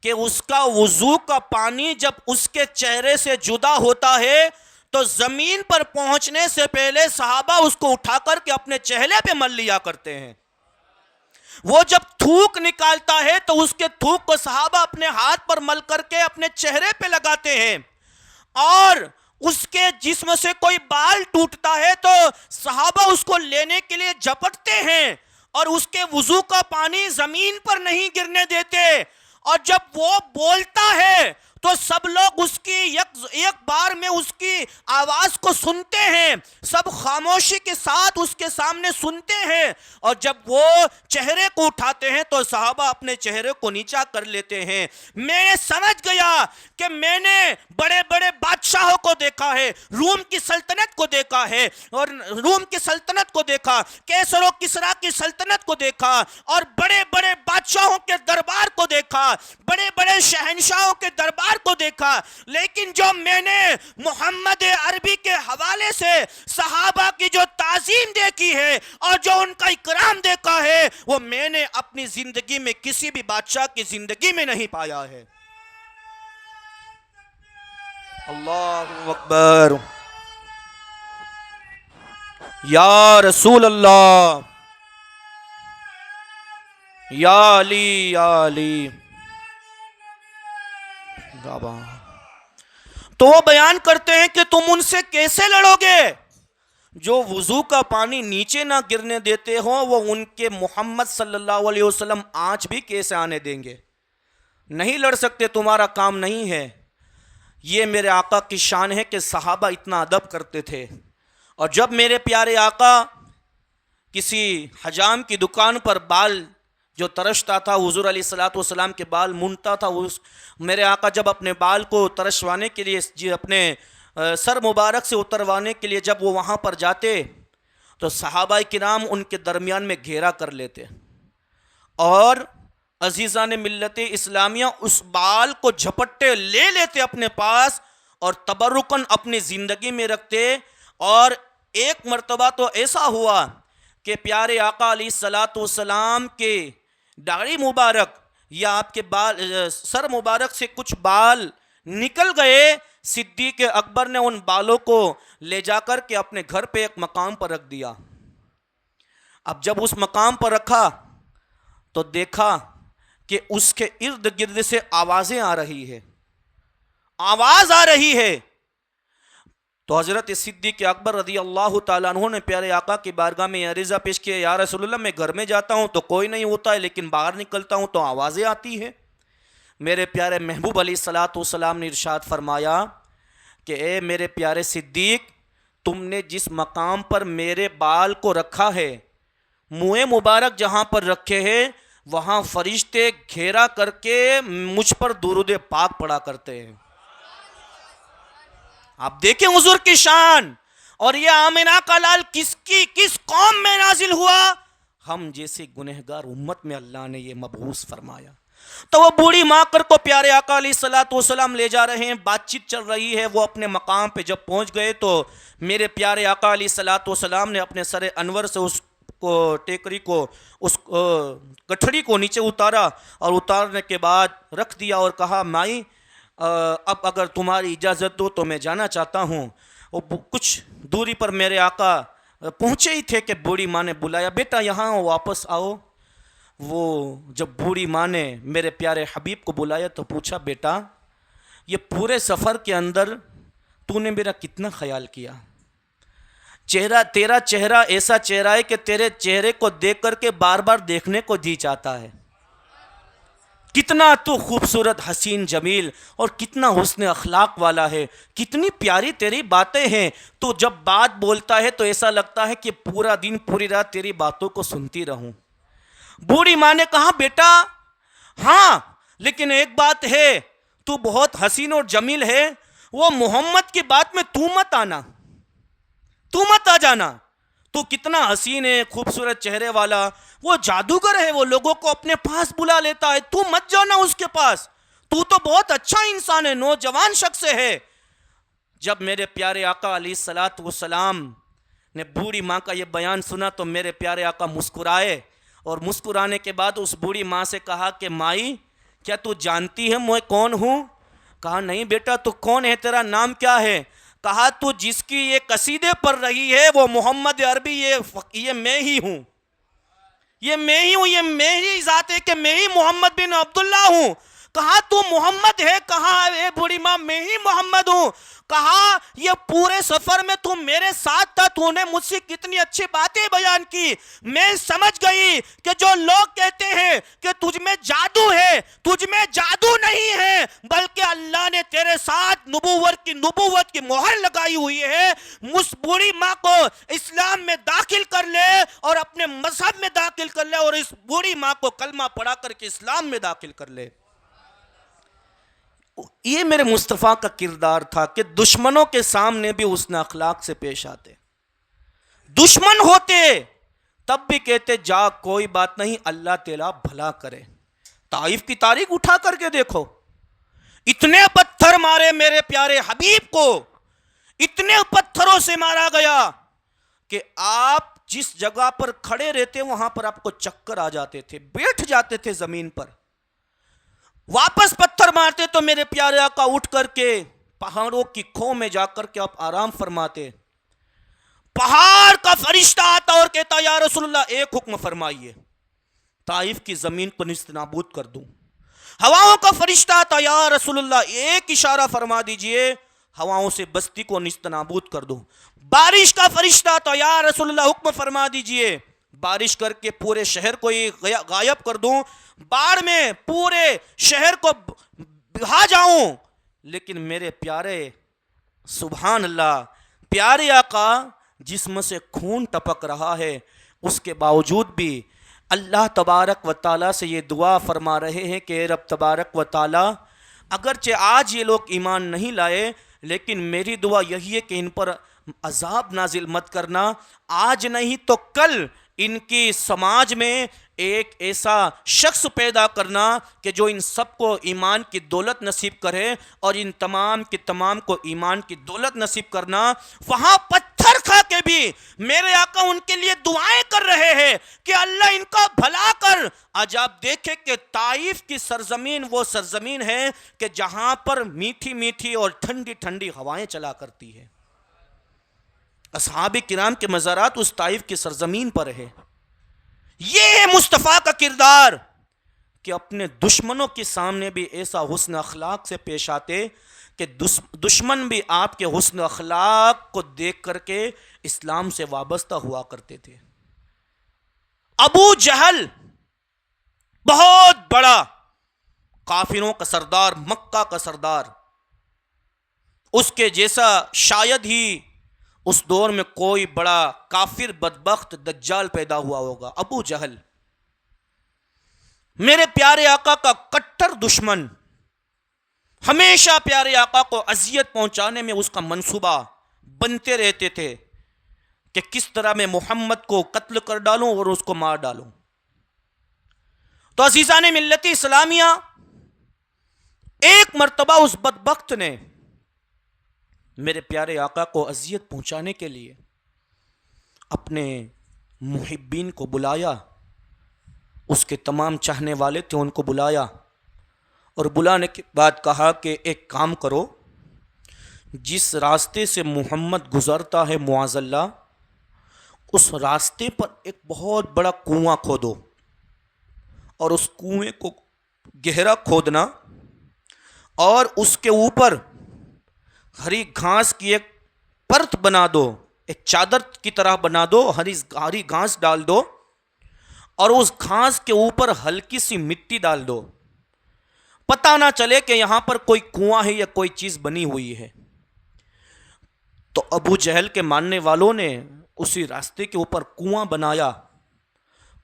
کہ اس کا وضو کا پانی جب اس کے چہرے سے جدا ہوتا ہے تو زمین پر پہنچنے سے پہلے صحابہ اس کو اٹھا کر کے اپنے چہرے پہ مل لیا کرتے ہیں۔ وہ جب تھوک نکالتا ہے تو اس کے تھوک کو صحابہ اپنے ہاتھ پر مل کر کے اپنے چہرے پہ لگاتے ہیں، اور اس کے جسم سے کوئی بال ٹوٹتا ہے تو صحابہ اس کو لینے کے لیے جھپٹتے ہیں، اور اس کے وضو کا پانی زمین پر نہیں گرنے دیتے، اور جب وہ بولتا ہے تو سب لوگ اس کی ایک بار میں اس کی آواز کو سنتے ہیں، سب خاموشی کے ساتھ اس کے سامنے سنتے ہیں، اور جب وہ چہرے کو اٹھاتے ہیں تو صحابہ اپنے چہرے کو نیچا کر لیتے ہیں۔ میں سمجھ گیا کہ میں نے بڑے بڑے بادشاہوں کو دیکھا ہے، روم کی سلطنت کو دیکھا ہے، اور روم کی سلطنت کو دیکھا، کیسر و کسریٰ کی سلطنت کو دیکھا، اور بڑے بڑے بادشاہوں کے دربار کو دیکھا، بڑے بڑے شہنشاہوں کے دربار کردار کو دیکھا، لیکن جو میں نے محمد عربی کے حوالے سے صحابہ کی جو تعظیم دیکھی ہے اور جو ان کا اکرام دیکھا ہے، وہ میں نے اپنی زندگی میں کسی بھی بادشاہ کی زندگی میں نہیں پایا ہے۔ اللہ اکبر، یا رسول اللہ، یا علی، یا علی۔ تو وہ بیان کرتے ہیں کہ تم ان سے کیسے لڑو گے؟ جو وضو کا پانی نیچے نہ گرنے دیتے ہو، وہ ان کے محمد صلی اللہ علیہ وسلم آنچ بھی کیسے آنے دیں گے؟ نہیں لڑ سکتے، تمہارا کام نہیں ہے۔ یہ میرے آقا کی شان ہے کہ صحابہ اتنا ادب کرتے تھے، اور جب میرے پیارے آقا کسی حجام کی دکان پر بال جو ترشتا تھا، حضور علیہ الصلوۃ والسلام کے بال مونڈتا تھا، میرے آقا جب اپنے بال کو ترشوانے کے لیے، اپنے سر مبارک سے اتروانے کے لیے جب وہ وہاں پر جاتے، تو صحابہ کرام ان کے درمیان میں گھیرا کر لیتے، اور عزیزان ملت اسلامیہ اس بال کو جھپٹے لے لیتے اپنے پاس، اور تبرکن اپنی زندگی میں رکھتے۔ اور ایک مرتبہ تو ایسا ہوا کہ پیارے آقا علیہ الصلوۃ والسلام کے داڑھی مبارک یا آپ کے بال، سر مبارک سے کچھ بال نکل گئے، صدیق اکبر نے ان بالوں کو لے جا کر کے اپنے گھر پہ ایک مقام پر رکھ دیا۔ اب جب اس مقام پر رکھا تو دیکھا کہ اس کے ارد گرد سے آوازیں آ رہی ہے، آواز آ رہی ہے۔ تو حضرت صدیق اکبر رضی اللہ تعالیٰ عنہ نے پیارے آقا کی بارگاہ میں عریضہ پیش کیا، یا رسول اللہ، میں گھر میں جاتا ہوں تو کوئی نہیں ہوتا ہے، لیکن باہر نکلتا ہوں تو آوازیں آتی ہے۔ میرے پیارے محبوب علیہ الصلوۃ والسلام نے ارشاد فرمایا کہ اے میرے پیارے صدیق، تم نے جس مقام پر میرے بال کو رکھا ہے، منہ مبارک جہاں پر رکھے ہیں، وہاں فرشتے گھیرا کر کے مجھ پر درود پاک پڑھا کرتے ہیں۔ آپ دیکھیں حضور کی شان، اور یہ آمنہ کا لال کس قوم میں نازل ہوا؟ ہم جیسے گنہگار امت میں اللہ نے یہ مبعوث فرمایا۔ تو وہ بوڑھی ماں کر کو پیارے آقا علیہ الصلوۃ والسلام لے جا رہے ہیں، بات چیت چل رہی ہے۔ وہ اپنے مقام پہ جب پہنچ گئے تو میرے پیارے آقا علیہ الصلوۃ والسلام نے اپنے سر انور سے اس کو ٹیکری کو، اس گٹھڑی کو نیچے اتارا، اور اتارنے کے بعد رکھ دیا اور کہا، مائی اب اگر تمہاری اجازت دو تو میں جانا چاہتا ہوں۔ کچھ دوری پر میرے آقا پہنچے ہی تھے کہ بوڑھی ماں نے بلایا، بیٹا یہاں واپس آؤ۔ وہ جب بوڑھی ماں نے میرے پیارے حبیب کو بلایا تو پوچھا، بیٹا یہ پورے سفر کے اندر تو نے میرا کتنا خیال کیا؟ تیرا چہرہ ایسا چہرہ ہے کہ تیرے چہرے کو دیکھ کر کے بار بار دیکھنے کو جی چاہتا ہے۔ کتنا تو خوبصورت، حسین، جمیل، اور کتنا حسن اخلاق والا ہے، کتنی پیاری تیری باتیں ہیں۔ تو جب بات بولتا ہے تو ایسا لگتا ہے کہ پورا دن پوری رات تیری باتوں کو سنتی رہوں۔ بوڑھی ماں نے کہا، بیٹا ہاں، لیکن ایک بات ہے، تو بہت حسین اور جمیل ہے، وہ محمد کی بات میں تو مت آنا، تو مت آ جانا۔ تو کتنا حسین ہے، خوبصورت چہرے والا، وہ جادوگر ہے، وہ لوگوں کو اپنے پاس بلا لیتا ہے، تو مت جانا اس کے پاس، تو بہت اچھا انسان ہے، نوجوان شخص ہے۔ جب میرے پیارے آقا علیہ الصلوۃ والسلام نے بوڑھی ماں کا یہ بیان سنا تو میرے پیارے آقا مسکرائے، اور مسکرانے کے بعد اس بوڑھی ماں سے کہا کہ مائی کیا تو جانتی ہے میں کون ہوں؟ کہا نہیں بیٹا، تو کون ہے، تیرا نام کیا ہے؟ کہا تو جس کی یہ قصیدے پڑھ رہی ہے وہ محمد عربی، یہ میں ہی ہوں، یہ میں ہی ہوں، یہ میری ذات ہے کہ میں ہی محمد بن عبداللہ ہوں۔ کہا تو محمد ہے؟ کہا اے بوڑھی ماں میں ہی محمد ہوں۔ کہا یہ پورے سفر میں تو میرے ساتھ تھا، تو نے مجھ سے کتنی اچھی باتیں بیان کی، میں سمجھ گئی کہ جو لوگ کہتے ہیں کہ تجھ میں جادو ہے، تجھ میں جادو نہیں ہے، بلکہ اللہ نے تیرے ساتھ نبوت کی مہر لگائی ہوئی ہے۔ اس بوڑھی ماں کو اسلام میں داخل کر لے اور اپنے مذہب میں داخل کر لے، اور اس بوڑھی ماں کو کلمہ پڑھا کر کے اسلام میں داخل کر لے۔ یہ میرے مصطفیٰ کا کردار تھا کہ دشمنوں کے سامنے بھی حسن اخلاق سے پیش آتے، دشمن ہوتے تب بھی کہتے جا کوئی بات نہیں، اللہ تیرا بھلا کرے۔ طائف کی تاریخ اٹھا کر کے دیکھو، اتنے پتھر مارے میرے پیارے حبیب کو، اتنے پتھروں سے مارا گیا کہ آپ جس جگہ پر کھڑے رہتے وہاں پر آپ کو چکر آ جاتے تھے، بیٹھ جاتے تھے زمین پر. واپس پتھر مارتے تو میرے پیارے آقا اٹھ کر کے پہاڑوں کی کھو میں جا کر کے آپ آرام فرماتے. پہاڑ کا فرشتہ آتا اور کہتا یا رسول اللہ ایک حکم فرمائیے، طائف کی زمین کو نیست نابود کر دوں. ہواؤں کا فرشتہ آتا یا رسول اللہ ایک اشارہ فرما دیجئے، ہواؤں سے بستی کو نیست نابود کر دوں. بارش کا فرشتہ آتا یا رسول اللہ حکم فرما دیجئے، بارش کر کے پورے شہر کو غائب کر دوں، باڑ میں پورے شہر کو بہا جاؤں. لیکن میرے پیارے سبحان اللہ پیارے آقا جسم سے خون ٹپک رہا ہے، اس کے باوجود بھی اللہ تبارک و تعالیٰ سے یہ دعا فرما رہے ہیں کہ رب تبارک و تعالیٰ اگرچہ آج یہ لوگ ایمان نہیں لائے لیکن میری دعا یہی ہے کہ ان پر عذاب نازل مت کرنا، آج نہیں تو کل ان کی سماج میں ایک ایسا شخص پیدا کرنا کہ جو ان سب کو ایمان کی دولت نصیب کرے اور ان تمام کے تمام کو ایمان کی دولت نصیب کرنا. وہاں پتھر کھا کے بھی میرے آقا ان کے لیے دعائیں کر رہے ہیں کہ اللہ ان کا بھلا کر. آج آپ دیکھیں کہ طائف کی سرزمین وہ سرزمین ہے کہ جہاں پر میٹھی میٹھی اور ٹھنڈی ٹھنڈی ہوائیں چلا کرتی ہے. اصحاب کرام کے مزارات اس طائف کی سرزمین پر ہے. یہ ہے مصطفیٰ کا کردار کہ اپنے دشمنوں کے سامنے بھی ایسا حسن اخلاق سے پیش آتے کہ دشمن بھی آپ کے حسن اخلاق کو دیکھ کر کے اسلام سے وابستہ ہوا کرتے تھے. ابو جہل بہت بڑا کافروں کا سردار، مکہ کا سردار، اس کے جیسا شاید ہی اس دور میں کوئی بڑا کافر بدبخت دجال پیدا ہوا ہوگا. ابو جہل میرے پیارے آقا کا کٹر دشمن، ہمیشہ پیارے آقا کو اذیت پہنچانے میں اس کا منصوبہ بنتے رہتے تھے کہ کس طرح میں محمد کو قتل کر ڈالوں اور اس کو مار ڈالوں. تو عزیزان ملت اسلامیہ ایک مرتبہ اس بدبخت نے میرے پیارے آقا کو اذیت پہنچانے کے لیے اپنے محبین کو بلایا، اس کے تمام چاہنے والے تھے ان کو بلایا اور بلانے کے بعد کہا کہ ایک کام کرو، جس راستے سے محمد گزرتا ہے معاذ اللہ اس راستے پر ایک بہت بڑا کنواں کھودو اور اس کنویں کو گہرا کھودنا اور اس کے اوپر ہری گھاس کی ایک پرت بنا دو، ایک چادر کی طرح بنا دو، ہری گھاس ڈال دو اور اس گھاس کے اوپر ہلکی سی مٹی ڈال دو، پتہ نہ چلے کہ یہاں پر کوئی کنواں ہے یا کوئی چیز بنی ہوئی ہے. تو ابو جہل کے ماننے والوں نے اسی راستے کے اوپر کنواں بنایا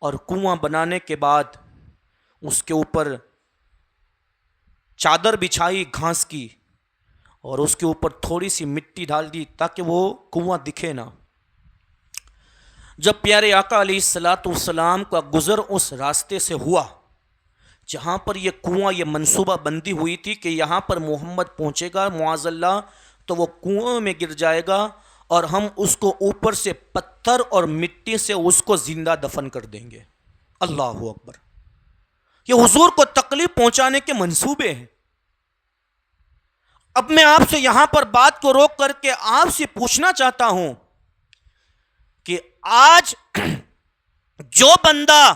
اور کنواں بنانے کے بعد اس کے اوپر چادر بچھائی گھاس کی اور اس کے اوپر تھوڑی سی مٹی ڈال دی تاکہ وہ کنواں دکھے نہ. جب پیارے آقا علیہ الصلاۃ والسلام کا گزر اس راستے سے ہوا جہاں پر یہ کنواں یہ منصوبہ بندی ہوئی تھی کہ یہاں پر محمد پہنچے گا معاذ اللہ تو وہ کنویں میں گر جائے گا اور ہم اس کو اوپر سے پتھر اور مٹی سے اس کو زندہ دفن کر دیں گے. اللہ اکبر. یہ حضور کو تکلیف پہنچانے کے منصوبے ہیں. اب میں آپ سے یہاں پر بات کو روک کر کے آپ سے پوچھنا چاہتا ہوں کہ آج جو بندہ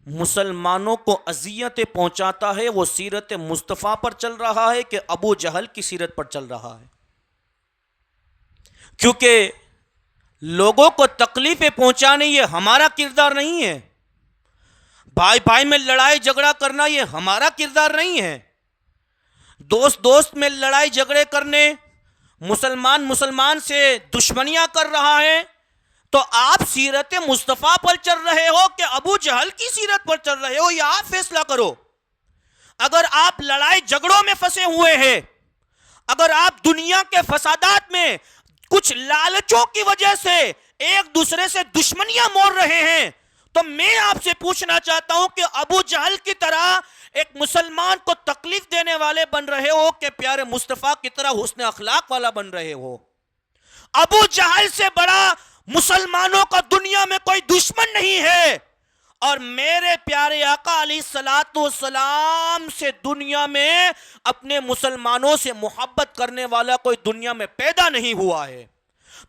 مسلمانوں کو اذیتیں پہنچاتا ہے وہ سیرت مصطفیٰ پر چل رہا ہے کہ ابو جہل کی سیرت پر چل رہا ہے؟ کیونکہ لوگوں کو تکلیفیں پہنچانے یہ ہمارا کردار نہیں ہے، بھائی بھائی میں لڑائی جھگڑا کرنا یہ ہمارا کردار نہیں ہے، دوست دوست میں لڑائی جھگڑے کرنے، مسلمان سے دشمنیاں کر رہا ہے. تو آپ سیرت مصطفیٰ پر چل رہے ہو کہ ابو جہل کی سیرت پر چل رہے ہو، یہ آپ فیصلہ کرو. اگر آپ لڑائی جھگڑوں میں پھنسے ہوئے ہیں، اگر آپ دنیا کے فسادات میں کچھ لالچوں کی وجہ سے ایک دوسرے سے دشمنیاں مول رہے ہیں، تو میں آپ سے پوچھنا چاہتا ہوں کہ ابو جہل کی طرح ایک مسلمان کو تکلیف دینے والے بن رہے ہو کہ پیارے مصطفیٰ کی طرح حسن اخلاق والا بن رہے ہو؟ ابو جہل سے بڑا مسلمانوں کا دنیا میں کوئی دشمن نہیں ہے، اور میرے پیارے آقا علیہ الصلوۃ والسلام سے دنیا میں اپنے مسلمانوں سے محبت کرنے والا کوئی دنیا میں پیدا نہیں ہوا ہے۔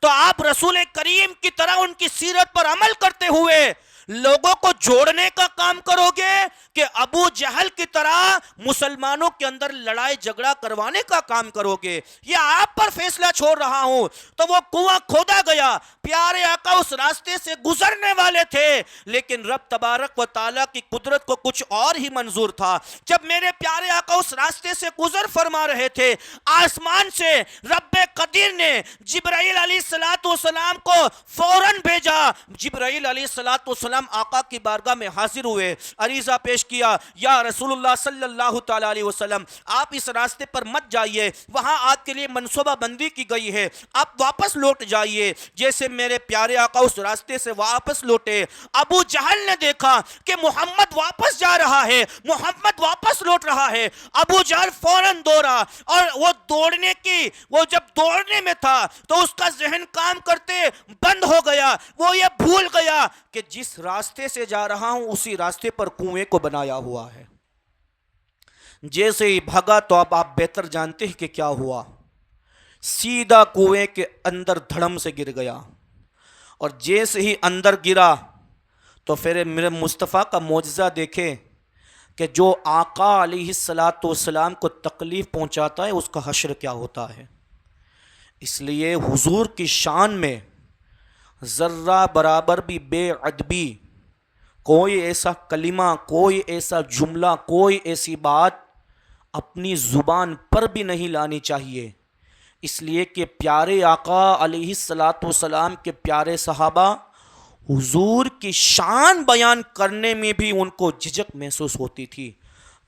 تو آپ رسول کریم کی طرح ان کی سیرت پر عمل کرتے ہوئے لوگوں کو جوڑنے کا کام کرو گے کہ ابو جہل کی طرح مسلمانوں کے اندر لڑائی جھگڑا کروانے کا کام کرو گے؟ یہ آپ پر فیصلہ چھوڑ رہا ہوں۔ تو وہ کنواں کھودا گیا، پیارے آقا اس راستے سے گزرنے والے تھے، لیکن رب تبارک و تعالیٰ کی قدرت کو کچھ اور ہی منظور تھا۔ جب میرے پیارے آقا اس راستے سے گزر فرما رہے تھے، آسمان سے رب قدیر نے جبرائیل علیہ السلام کو فوراً بھیجا۔ جبرائیل علیہ السلام آقا کی بارگاہ میں حاضر ہوئے، عریضہ پیش کیا، یا رسول اللہ صلی اللہ تعالیٰ علیہ وسلم، آپ اس راستے پر مت جائیے، وہاں آپ کے لیے منصوبہ بندی کی گئی ہے، آپ واپس لوٹ جائیے۔ جیسے میرے پیارے آقا اس راستے سے واپس لوٹے، ابو جہل نے دیکھا کہ محمد واپس جا رہا ہے، محمد واپس لوٹ رہا ہے۔ ابو جہل فوراً دوڑا، اور وہ جب دوڑنے میں تھا تو اس کا ذہن کام کرتے بند ہو گیا۔ وہ یہ بھول گیا کہ جس راستے سے جا رہا ہوں اسی راستے پر کنویں کو بنایا ہوا ہے۔ جیسے ہی بھگا تو اب آپ بہتر جانتے ہیں کہ کیا ہوا، سیدھا کنویں کے اندر دھڑم سے گر گیا، اور جیسے ہی اندر گرا تو پھر میرے مصطفیٰ کا معجزہ دیکھے کہ جو آقا علیہ السلام کو تکلیف پہنچاتا ہے اس کا حشر کیا ہوتا ہے۔ اس لیے حضور کی شان میں ذرہ برابر بھی بے ادبی، کوئی ایسا کلمہ، کوئی ایسا جملہ، کوئی ایسی بات اپنی زبان پر بھی نہیں لانی چاہیے، اس لیے کہ پیارے آقا علیہ السلام کے پیارے صحابہ حضور کی شان بیان کرنے میں بھی ان کو جھجک محسوس ہوتی تھی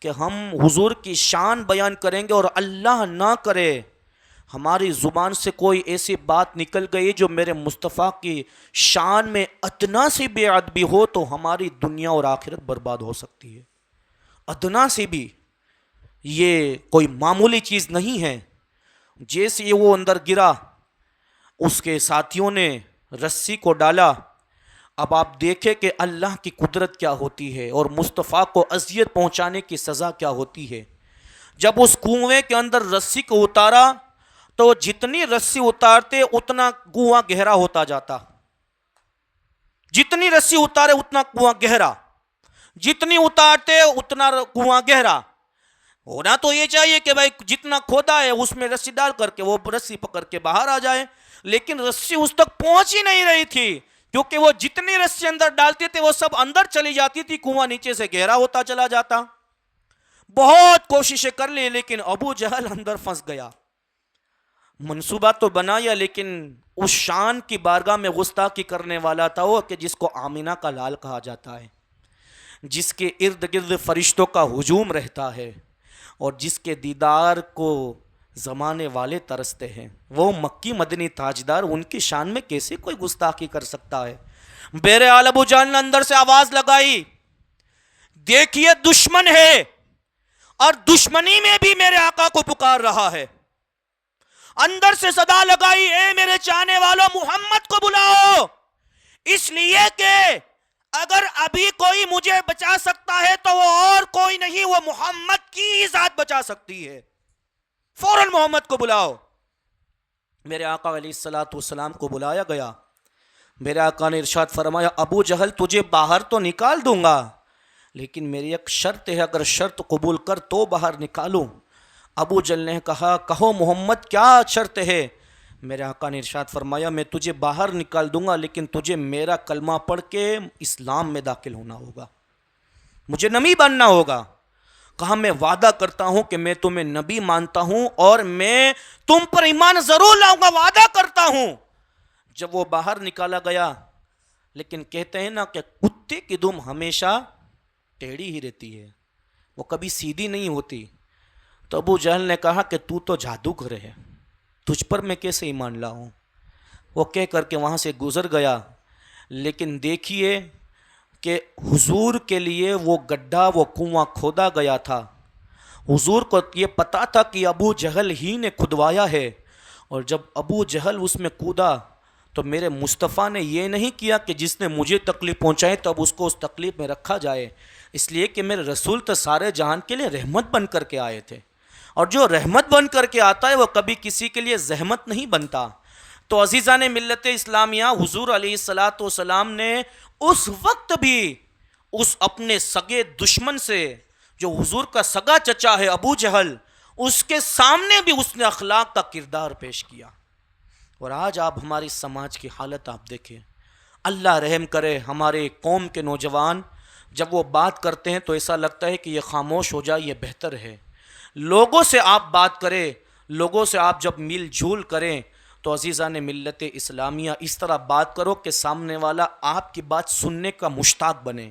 کہ ہم حضور کی شان بیان کریں گے اور اللہ نہ کرے ہماری زبان سے کوئی ایسی بات نکل گئی جو میرے مصطفیٰ کی شان میں ادنا سی بے ادبی ہو تو ہماری دنیا اور آخرت برباد ہو سکتی ہے۔ ادنا سی بھی، یہ کوئی معمولی چیز نہیں ہے۔ جیسے ہی وہ اندر گرا، اس کے ساتھیوں نے رسی کو ڈالا۔ اب آپ دیکھیں کہ اللہ کی قدرت کیا ہوتی ہے اور مصطفیٰ کو اذیت پہنچانے کی سزا کیا ہوتی ہے۔ جب اس کنویں کے اندر رسی کو اتارا تو جتنی رسی اتارتے اتنا کنواں گہرا ہوتا جاتا، جتنی رسی اتارے اتنا کنواں گہرا، جتنی اتارتے اتنا کنواں گہرا۔ ہونا تو یہ چاہیے کہ بھائی جتنا کھودا ہے اس میں رسی ڈال کر کے وہ رسی پکڑ کے باہر آ جائے، لیکن رسی اس تک پہنچ ہی نہیں رہی تھی، کیونکہ وہ جتنی رسی اندر ڈالتے تھے وہ سب اندر چلی جاتی تھی، کنواں نیچے سے گہرا ہوتا چلا جاتا۔ بہت کوششیں کر لی لیکن ابو جہل اندر پھنس گیا۔ منصوبہ تو بنایا لیکن اس شان کی بارگاہ میں گستاخی کرنے والا تھا وہ کہ جس کو آمینہ کا لال کہا جاتا ہے، جس کے ارد گرد فرشتوں کا ہجوم رہتا ہے اور جس کے دیدار کو زمانے والے ترستے ہیں، وہ مکی مدنی تاجدار، ان کی شان میں کیسے کوئی گستاخی کر سکتا ہے؟ بہرحال ابو جہل نے اندر سے آواز لگائی، دیکھیے دشمن ہے اور دشمنی میں بھی میرے آقا کو پکار رہا ہے۔ اندر سے صدا لگائی، اے میرے چاہنے والوں محمد کو بلاؤ، اس لیے کہ اگر ابھی کوئی مجھے بچا سکتا ہے تو وہ اور کوئی نہیں، وہ محمد کی ہی ذات بچا سکتی ہے، فوراً محمد کو بلاؤ۔ میرے آقا علیہ السلام کو بلایا گیا۔ میرے آقا نے ارشاد فرمایا، ابو جہل تجھے باہر تو نکال دوں گا لیکن میری ایک شرط ہے، اگر شرط قبول کر تو باہر نکالوں۔ ابو جہل نے کہا، کہو محمد کیا شرط ہے؟ میرے آقا نے ارشاد فرمایا، میں تجھے باہر نکال دوں گا لیکن تجھے میرا کلمہ پڑھ کے اسلام میں داخل ہونا ہوگا، مجھے نبی بننا ہوگا۔ کہا، میں وعدہ کرتا ہوں کہ میں تمہیں نبی مانتا ہوں اور میں تم پر ایمان ضرور لاؤں گا، وعدہ کرتا ہوں۔ جب وہ باہر نکالا گیا، لیکن کہتے ہیں نا کہ کتے کی دم ہمیشہ ٹیڑھی ہی رہتی ہے، وہ کبھی سیدھی نہیں ہوتی۔ تو ابو جہل نے کہا کہ تو جادوگر ہے، تجھ پر میں کیسے ایمان لاؤں؟ وہ کہہ کر کے وہاں سے گزر گیا۔ لیکن دیکھیے کہ حضور کے لیے وہ گڈھا، وہ کنواں کھودا گیا تھا. حضور کو یہ پتا تھا کہ ابو جہل ہی نے کھدوایا ہے، اور جب ابو جہل اس میں کودا تو میرے مصطفیٰ نے یہ نہیں کیا کہ جس نے مجھے تکلیف پہنچائی تو اب اس کو اس تکلیف میں رکھا جائے، اس لیے کہ میرے رسول تو سارے جہان کے لیے رحمت بن کر کے آئے تھے، اور جو رحمت بن کر کے آتا ہے وہ کبھی کسی کے لیے زحمت نہیں بنتا. تو عزیزان ملت اسلامیہ، حضور علیہ الصلاۃ والسلام نے اس وقت بھی اس اپنے سگے دشمن سے، جو حضور کا سگا چچا ہے ابو جہل، اس کے سامنے بھی اس نے اخلاق کا کردار پیش کیا. اور آج آپ ہماری سماج کی حالت آپ دیکھیں، اللہ رحم کرے، ہمارے قوم کے نوجوان جب وہ بات کرتے ہیں تو ایسا لگتا ہے کہ یہ خاموش ہو جائے، یہ بہتر ہے. لوگوں سے آپ بات کریں، لوگوں سے آپ جب مل جھول کریں تو عزیزان ملت اسلامیہ اس طرح بات کرو کہ سامنے والا آپ کی بات سننے کا مشتاق بنے،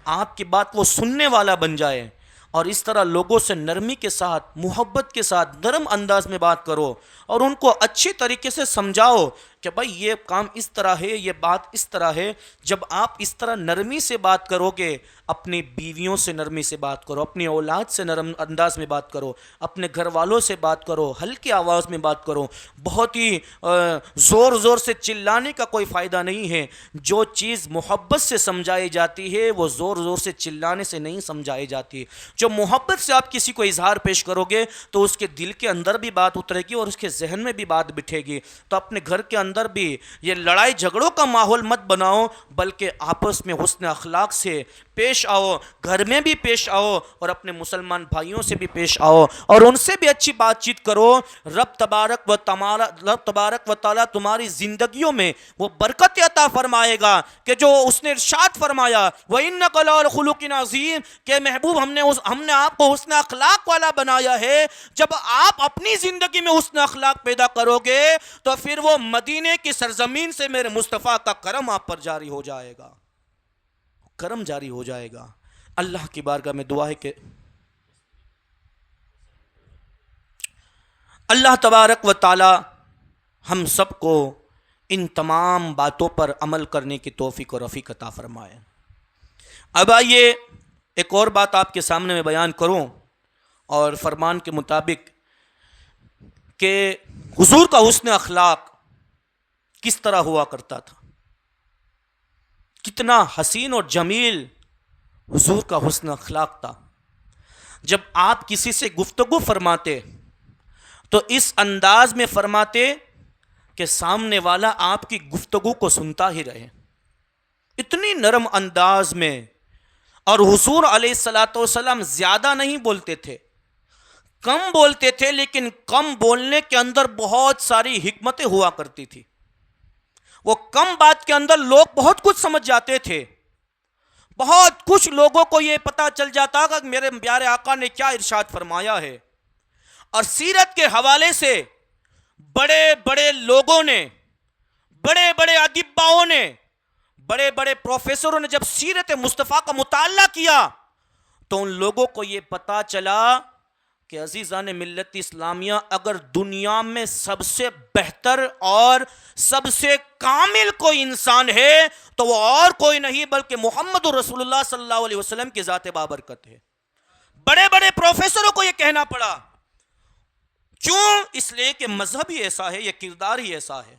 آپ کی بات وہ سننے والا بن جائے. اور اس طرح لوگوں سے نرمی کے ساتھ، محبت کے ساتھ، نرم انداز میں بات کرو، اور ان کو اچھی طریقے سے سمجھاؤ کہ بھائی یہ کام اس طرح ہے، یہ بات اس طرح ہے. جب آپ اس طرح نرمی سے بات کرو گے، اپنی بیویوں سے نرمی سے بات کرو، اپنی اولاد سے نرم انداز میں بات کرو، اپنے گھر والوں سے بات کرو، ہلکی آواز میں بات کرو. بہت ہی زور زور سے چلانے کا کوئی فائدہ نہیں ہے. جو چیز محبت سے سمجھائی جاتی ہے وہ زور زور سے چلانے سے نہیں سمجھائی جاتی. جو محبت سے آپ کسی کو اظہار پیش کرو گے تو اس کے دل کے اندر بھی بات اترے گی اور اس کے ذہن میں بھی بات بٹھے گی. تو اپنے گھر کے اندر بھی یہ لڑائی جھگڑوں کا ماحول مت بناؤ، بلکہ آپس میں حسن اخلاق سے پیش آؤ، گھر میں بھی پیش آؤ اور اپنے مسلمان بھائیوں سے بھی پیش آؤ اور ان سے بھی اچھی بات چیت کرو. رب تبارک و تعالی تمہاری زندگیوں میں وہ برکت عطا فرمائے گا کہ جو اس نے ارشاد فرمایا وَإِنَّكَ لَعَلَىٰ خُلُقٍ عَظِيمٍ، کہ محبوب ہم نے آپ کو حسن اخلاق والا بنایا ہے. جب آپ اپنی زندگی میں حسن اخلاق پیدا کرو گے تو پھر وہ مدینے کی سرزمین سے میرے مصطفیٰ کا کرم آپ پر جاری ہو جائے گا، کرم جاری ہو جائے گا. اللہ کی بارگاہ میں دعا ہے کہ اللہ تبارک و تعالی ہم سب کو ان تمام باتوں پر عمل کرنے کی توفیق و رفیق عطا فرمائے. اب آئیے ایک اور بات آپ کے سامنے میں بیان کروں، اور فرمان کے مطابق کہ حضور کا حسن اخلاق کس طرح ہوا کرتا تھا، کتنا حسین اور جمیل حضور کا حسن اخلاق تھا. جب آپ کسی سے گفتگو فرماتے تو اس انداز میں فرماتے کہ سامنے والا آپ کی گفتگو کو سنتا ہی رہے، اتنی نرم انداز میں. اور حضور علیہ الصلاۃ والسلام زیادہ نہیں بولتے تھے، کم بولتے تھے، لیکن کم بولنے کے اندر بہت ساری حکمتیں ہوا کرتی تھی. وہ کم بات کے اندر لوگ بہت کچھ سمجھ جاتے تھے، بہت کچھ لوگوں کو یہ پتا چل جاتا کہ میرے پیارے آقا نے کیا ارشاد فرمایا ہے. اور سیرت کے حوالے سے بڑے بڑے لوگوں نے، بڑے بڑے ادیباؤں نے، بڑے بڑے پروفیسروں نے جب سیرت مصطفیٰ کا مطالعہ کیا تو ان لوگوں کو یہ پتا چلا کہ عزیزان ملت اسلامیہ، اگر دنیا میں سب سے بہتر اور سب سے کامل کوئی انسان ہے تو وہ اور کوئی نہیں بلکہ محمد رسول اللہ صلی اللہ علیہ وسلم کی ذات بابرکت ہے. بڑے بڑے پروفیسروں کو یہ کہنا پڑا. کیوں؟ اس لیے کہ مذہب ہی ایسا ہے، یہ کردار ہی ایسا ہے.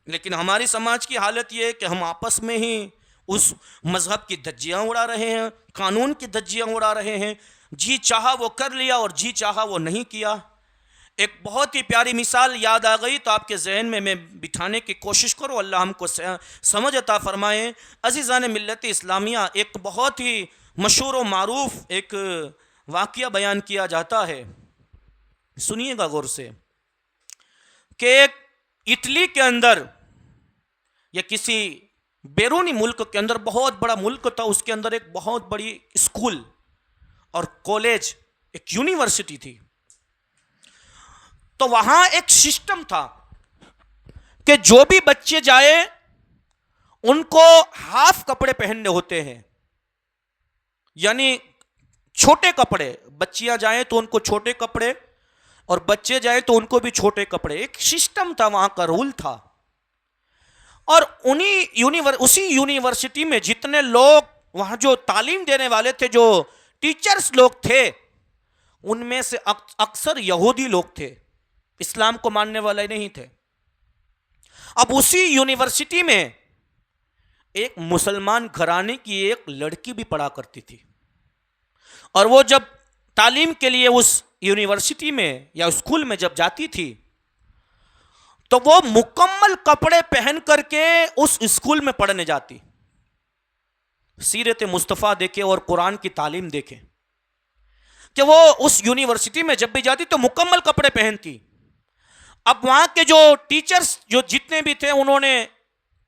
لیکن ہماری سماج کی حالت یہ ہے کہ ہم آپس میں ہی اس مذہب کی دھجیاں اڑا رہے ہیں، قانون کی دھجیاں اڑا رہے ہیں. جی چاہا وہ کر لیا اور جی چاہا وہ نہیں کیا. ایک بہت ہی پیاری مثال یاد آ گئی تو آپ کے ذہن میں بٹھانے کی کوشش کرو، اللہ ہم کو سمجھ عطا فرمائے. عزیزان ملت اسلامیہ، ایک بہت ہی مشہور و معروف ایک واقعہ بیان کیا جاتا ہے، سنیے گا غور سے، کہ ایک اٹلی کے اندر یا کسی بیرونی ملک کے اندر، بہت بڑا ملک تھا، اس کے اندر ایک بہت بڑی اسکول اور کالج، ایک یونیورسٹی تھی. تو وہاں ایک سسٹم تھا کہ جو بھی بچے جائے ان کو ہاف کپڑے پہننے ہوتے ہیں، یعنی چھوٹے کپڑے. بچیاں جائیں تو ان کو چھوٹے کپڑے اور بچے جائیں تو ان کو بھی چھوٹے کپڑے. ایک سسٹم تھا، وہاں کا رول تھا. اور اسی یونیورسٹی میں جتنے لوگ وہاں جو تعلیم دینے والے تھے، جو ٹیچرز لوگ تھے، ان میں سے اکثر یہودی لوگ تھے، اسلام کو ماننے والے نہیں تھے۔ اب اسی یونیورسٹی میں ایک مسلمان گھرانے کی ایک لڑکی بھی پڑھا کرتی تھی، اور وہ جب تعلیم کے لیے اس یونیورسٹی میں یا اسکول میں جب جاتی تھی تو وہ مکمل کپڑے پہن کر کے اس اسکول میں پڑھنے جاتی۔ سیرت مصطفیٰ دیکھے اور قرآن کی تعلیم دیکھے کہ وہ اس یونیورسٹی میں جب بھی جاتی تو مکمل کپڑے پہنتی۔ اب وہاں کے جو ٹیچرز جو جتنے بھی تھے، انہوں نے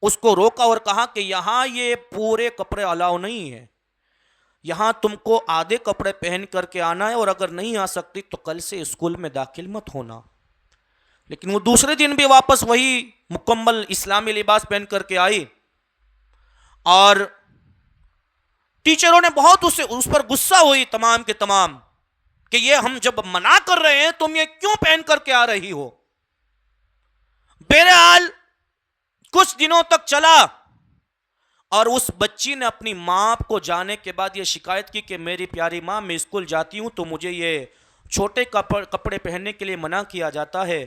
اس کو روکا اور کہا کہ یہاں یہ پورے کپڑے الاؤ نہیں ہے، یہاں تم کو آدھے کپڑے پہن کر کے آنا ہے، اور اگر نہیں آ سکتی تو کل سے اسکول میں داخل مت ہونا۔ لیکن وہ دوسرے دن بھی واپس وہی مکمل اسلامی لباس پہن کر کے آئی، اور ٹیچروں نے بہت اس پر غصہ ہوئی تمام کے تمام کہ یہ ہم جب منع کر رہے ہیں تم یہ کیوں پہن کر کے آ رہی ہو۔ بہرحال کچھ دنوں تک چلا، اور اس بچی نے اپنی ماں کو جانے کے بعد یہ شکایت کی کہ میری پیاری ماں، میں اسکول جاتی ہوں تو مجھے یہ چھوٹے کپڑے پہننے کے لیے منع کیا جاتا ہے،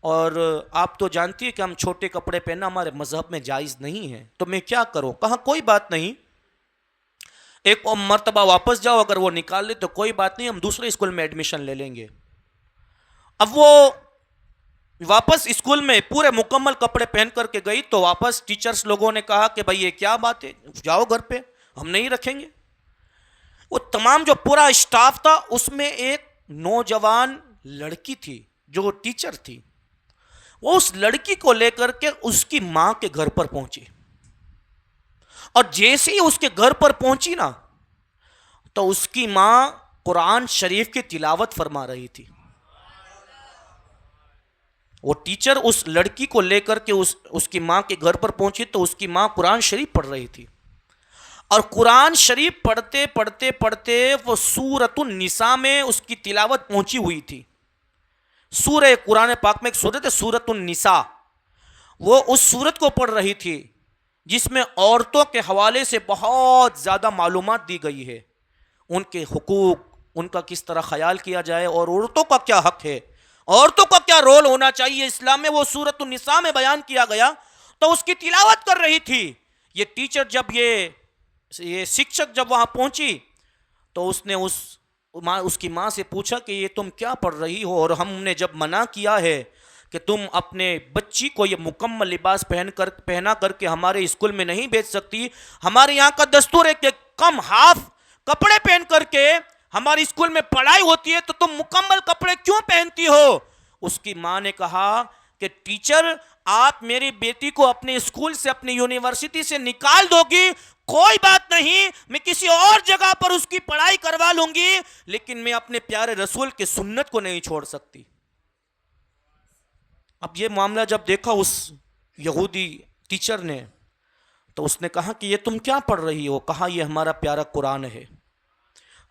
اور آپ تو جانتی ہے کہ ہم چھوٹے کپڑے پہننا ہمارے مذہب میں جائز نہیں ہے، تو میں کیا کروں؟ کہا کوئی بات نہیں، ایک مرتبہ واپس جاؤ، اگر وہ نکال لے تو کوئی بات نہیں، ہم دوسرے اسکول میں ایڈمیشن لے لیں گے۔ اب وہ واپس اسکول میں پورے مکمل کپڑے پہن کر کے گئی تو واپس ٹیچرز لوگوں نے کہا کہ بھائی یہ کیا بات ہے، جاؤ گھر پہ، ہم نہیں رکھیں گے۔ وہ تمام جو پورا اسٹاف تھا، اس میں ایک نوجوان لڑکی تھی جو ٹیچر تھی، وہ اس لڑکی کو لے کر کے اس کی ماں کے گھر پر پہنچی، اور جیسے ہی اس کے گھر پر پہنچی نا تو اس کی ماں قرآن شریف کی تلاوت فرما رہی تھی۔ وہ ٹیچر اس لڑکی کو لے کر کے اس کی ماں کے گھر پر پہنچی تو اس کی ماں قرآن شریف پڑھ رہی تھی، اور قرآن شریف پڑھتے پڑھتے پڑھتے وہ سورۃ النساء میں اس کی تلاوت پہنچی ہوئی تھی۔ سورہ قرآن پاک میں ایک سورت ہے سورۃ النساء، وہ اس سورت کو پڑھ رہی تھی جس میں عورتوں کے حوالے سے بہت زیادہ معلومات دی گئی ہے، ان کے حقوق، ان کا کس طرح خیال کیا جائے، اور عورتوں کا کیا حق ہے، عورتوں کا کیا رول ہونا چاہیے اسلام میں، وہ سورۃ النساء میں بیان کیا گیا۔ تو اس کی تلاوت کر رہی تھی۔ یہ ٹیچر جب یہ شکشک جب وہاں پہنچی تو اس نے اس کی ماں سے پوچھا کہ یہ تم کیا پڑھ رہی ہو، اور ہم نے جب منع کیا ہے کہ تم اپنے بچی کو یہ مکمل لباس پہنا کر کے ہمارے اسکول میں نہیں بھیج سکتی، ہمارے یہاں کا دستور ہے کہ کم ہاف کپڑے پہن کر کے ہماری اسکول میں پڑھائی ہوتی ہے، تو تم مکمل کپڑے کیوں پہنتی ہو؟ اس کی ماں نے کہا کہ ٹیچر، آپ میری بیٹی کو اپنے اسکول سے، اپنی یونیورسٹی سے نکال دو گی، کوئی بات نہیں، میں کسی اور جگہ پر اس کی پڑھائی کروا لوں گی، لیکن میں اپنے پیارے رسول کی سنت کو نہیں چھوڑ سکتی۔ اب یہ معاملہ جب دیکھا اس یہودی ٹیچر نے تو اس نے کہا کہ یہ تم کیا پڑھ رہی ہو؟ کہا یہ ہمارا پیارا قرآن ہے،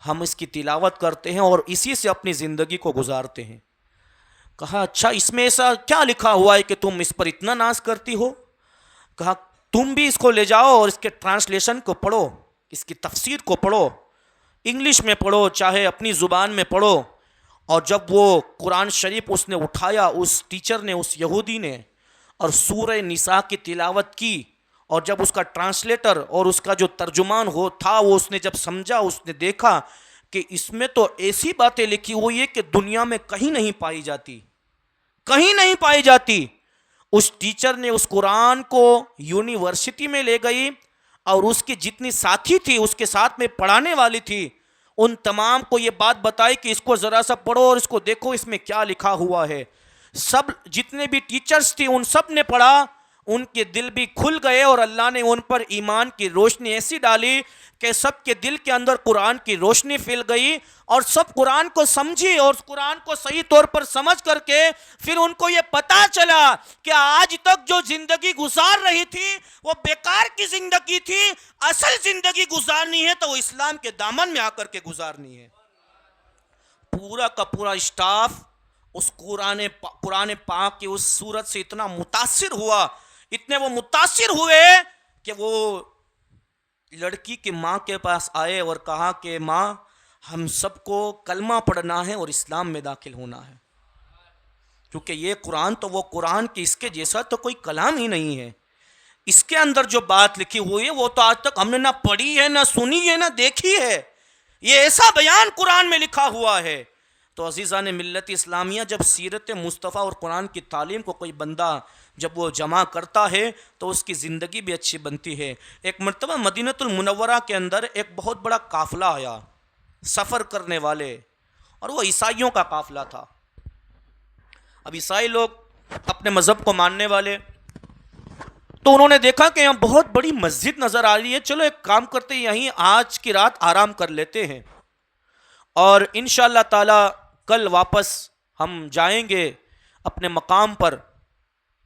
ہم اس کی تلاوت کرتے ہیں اور اسی سے اپنی زندگی کو گزارتے ہیں۔ کہا اچھا، اس میں ایسا کیا لکھا ہوا ہے کہ تم اس پر اتنا ناز کرتی ہو؟ کہا تم بھی اس کو لے جاؤ اور اس کے ٹرانسلیشن کو پڑھو، اس کی تفسیر کو پڑھو، انگلش میں پڑھو چاہے اپنی زبان میں پڑھو۔ اور جب وہ قرآن شریف اس نے اٹھایا، اس ٹیچر نے، اس یہودی نے، اور سورہ نساء کی تلاوت کی، اور جب اس کا ٹرانسلیٹر اور اس کا جو ترجمان تھا وہ اس نے جب سمجھا، اس نے دیکھا کہ اس میں تو ایسی باتیں لکھی ہوئی ہے کہ دنیا میں کہیں نہیں پائی جاتی، کہیں نہیں پائی جاتی۔ اس ٹیچر نے اس قرآن کو یونیورسٹی میں لے گئی، اور اس کی جتنی ساتھی تھی، اس کے ساتھ میں پڑھانے والی تھی، ان تمام کو یہ بات بتائی کہ اس کو ذرا سا پڑھو اور اس کو دیکھو اس میں کیا لکھا ہوا ہے۔ سب جتنے بھی ٹیچرز تھی ان سب نے پڑھا، ان کے دل بھی کھل گئے، اور اللہ نے ان پر ایمان کی روشنی ایسی ڈالی کہ سب کے دل کے اندر قرآن کی روشنی پھیل گئی، اور سب قرآن کو سمجھی، اور قرآن کو صحیح طور پر سمجھ کر کے پھر ان کو یہ پتا چلا کہ آج تک جو زندگی گزار رہی تھی وہ بیکار کی زندگی تھی، اصل زندگی گزارنی ہے تو وہ اسلام کے دامن میں آ کر کے گزارنی ہے۔ پورا کا پورا اسٹاف اس قرآن پاک کی اس سورت سے اتنا متاثر ہوا، اتنے وہ متاثر ہوئے کہ وہ لڑکی کی ماں کے پاس آئے اور کہا کہ ماں ہم سب کو کلمہ پڑھنا ہے اور اسلام میں داخل ہونا ہے، کیونکہ یہ قرآن تو وہ قرآن کی اس کے جیسا تو کوئی کلام ہی نہیں ہے، اس کے اندر جو بات لکھی ہوئی ہے وہ تو آج تک ہم نے نہ پڑھی ہے، نہ سنی ہے، نہ دیکھی ہے، یہ ایسا بیان قرآن میں لکھا ہوا ہے۔ تو عزیزان ملت اسلامیہ، جب سیرت مصطفیٰ اور قرآن کی تعلیم کو کوئی بندہ جب وہ جمع کرتا ہے تو اس کی زندگی بھی اچھی بنتی ہے۔ ایک مرتبہ مدینہ المنورہ کے اندر ایک بہت بڑا قافلہ آیا سفر کرنے والے، اور وہ عیسائیوں کا قافلہ تھا۔ اب عیسائی لوگ اپنے مذہب کو ماننے والے، تو انہوں نے دیکھا کہ یہاں بہت بڑی مسجد نظر آ رہی ہے، چلو ایک کام کرتے ہیں یہیں آج کی رات آرام کر لیتے ہیں، اور انشاءاللہ تعالی کل واپس ہم جائیں گے اپنے مقام پر،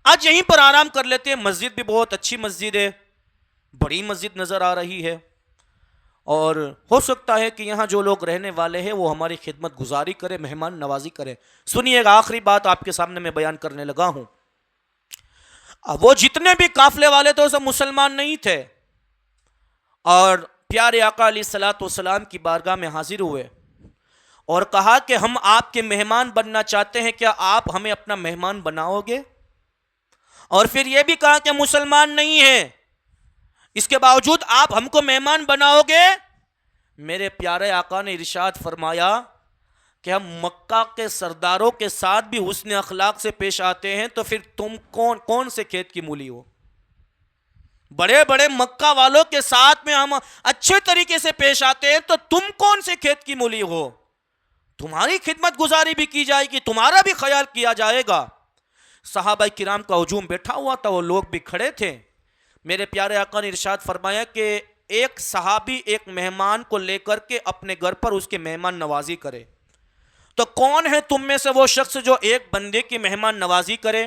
آج یہیں پر آرام کر لیتے ہیں۔ مسجد بھی بہت اچھی مسجد ہے، بڑی مسجد نظر آ رہی ہے، اور ہو سکتا ہے کہ یہاں جو لوگ رہنے والے ہیں وہ ہماری خدمت گزاری کرے، مہمان نوازی کرے۔ سنیے، ایک آخری بات آپ کے سامنے میں بیان کرنے لگا ہوں۔ وہ جتنے بھی قافلے والے تھے وہ سب مسلمان نہیں تھے، اور پیارے آقا علیہ الصلوۃ والسلام کی بارگاہ میں حاضر ہوئے اور کہا کہ ہم آپ کے مہمان بننا چاہتے ہیں، کیا آپ ہمیں اپنا مہمان بناؤ گے؟ اور پھر یہ بھی کہا کہ مسلمان نہیں ہیں، اس کے باوجود آپ ہم کو مہمان بناؤ گے؟ میرے پیارے آقا نے ارشاد فرمایا کہ ہم مکہ کے سرداروں کے ساتھ بھی حسن اخلاق سے پیش آتے ہیں، تو پھر تم کون سے کھیت کی مولی ہو؟ بڑے بڑے مکہ والوں کے ساتھ میں ہم اچھے طریقے سے پیش آتے ہیں، تو تم کون سے کھیت کی مولی ہو؟ تمہاری خدمت گزاری بھی کی جائے گی، تمہارا بھی خیال کیا جائے گا۔ صحابہ کرام کا ہجوم بیٹھا ہوا تھا، وہ لوگ بھی کھڑے تھے۔ میرے پیارے آقا نے ارشاد فرمایا کہ ایک صحابی ایک مہمان کو لے کر کے اپنے گھر پر اس کے مہمان نوازی کرے، تو کون ہے تم میں سے وہ شخص جو ایک بندے کی مہمان نوازی کرے؟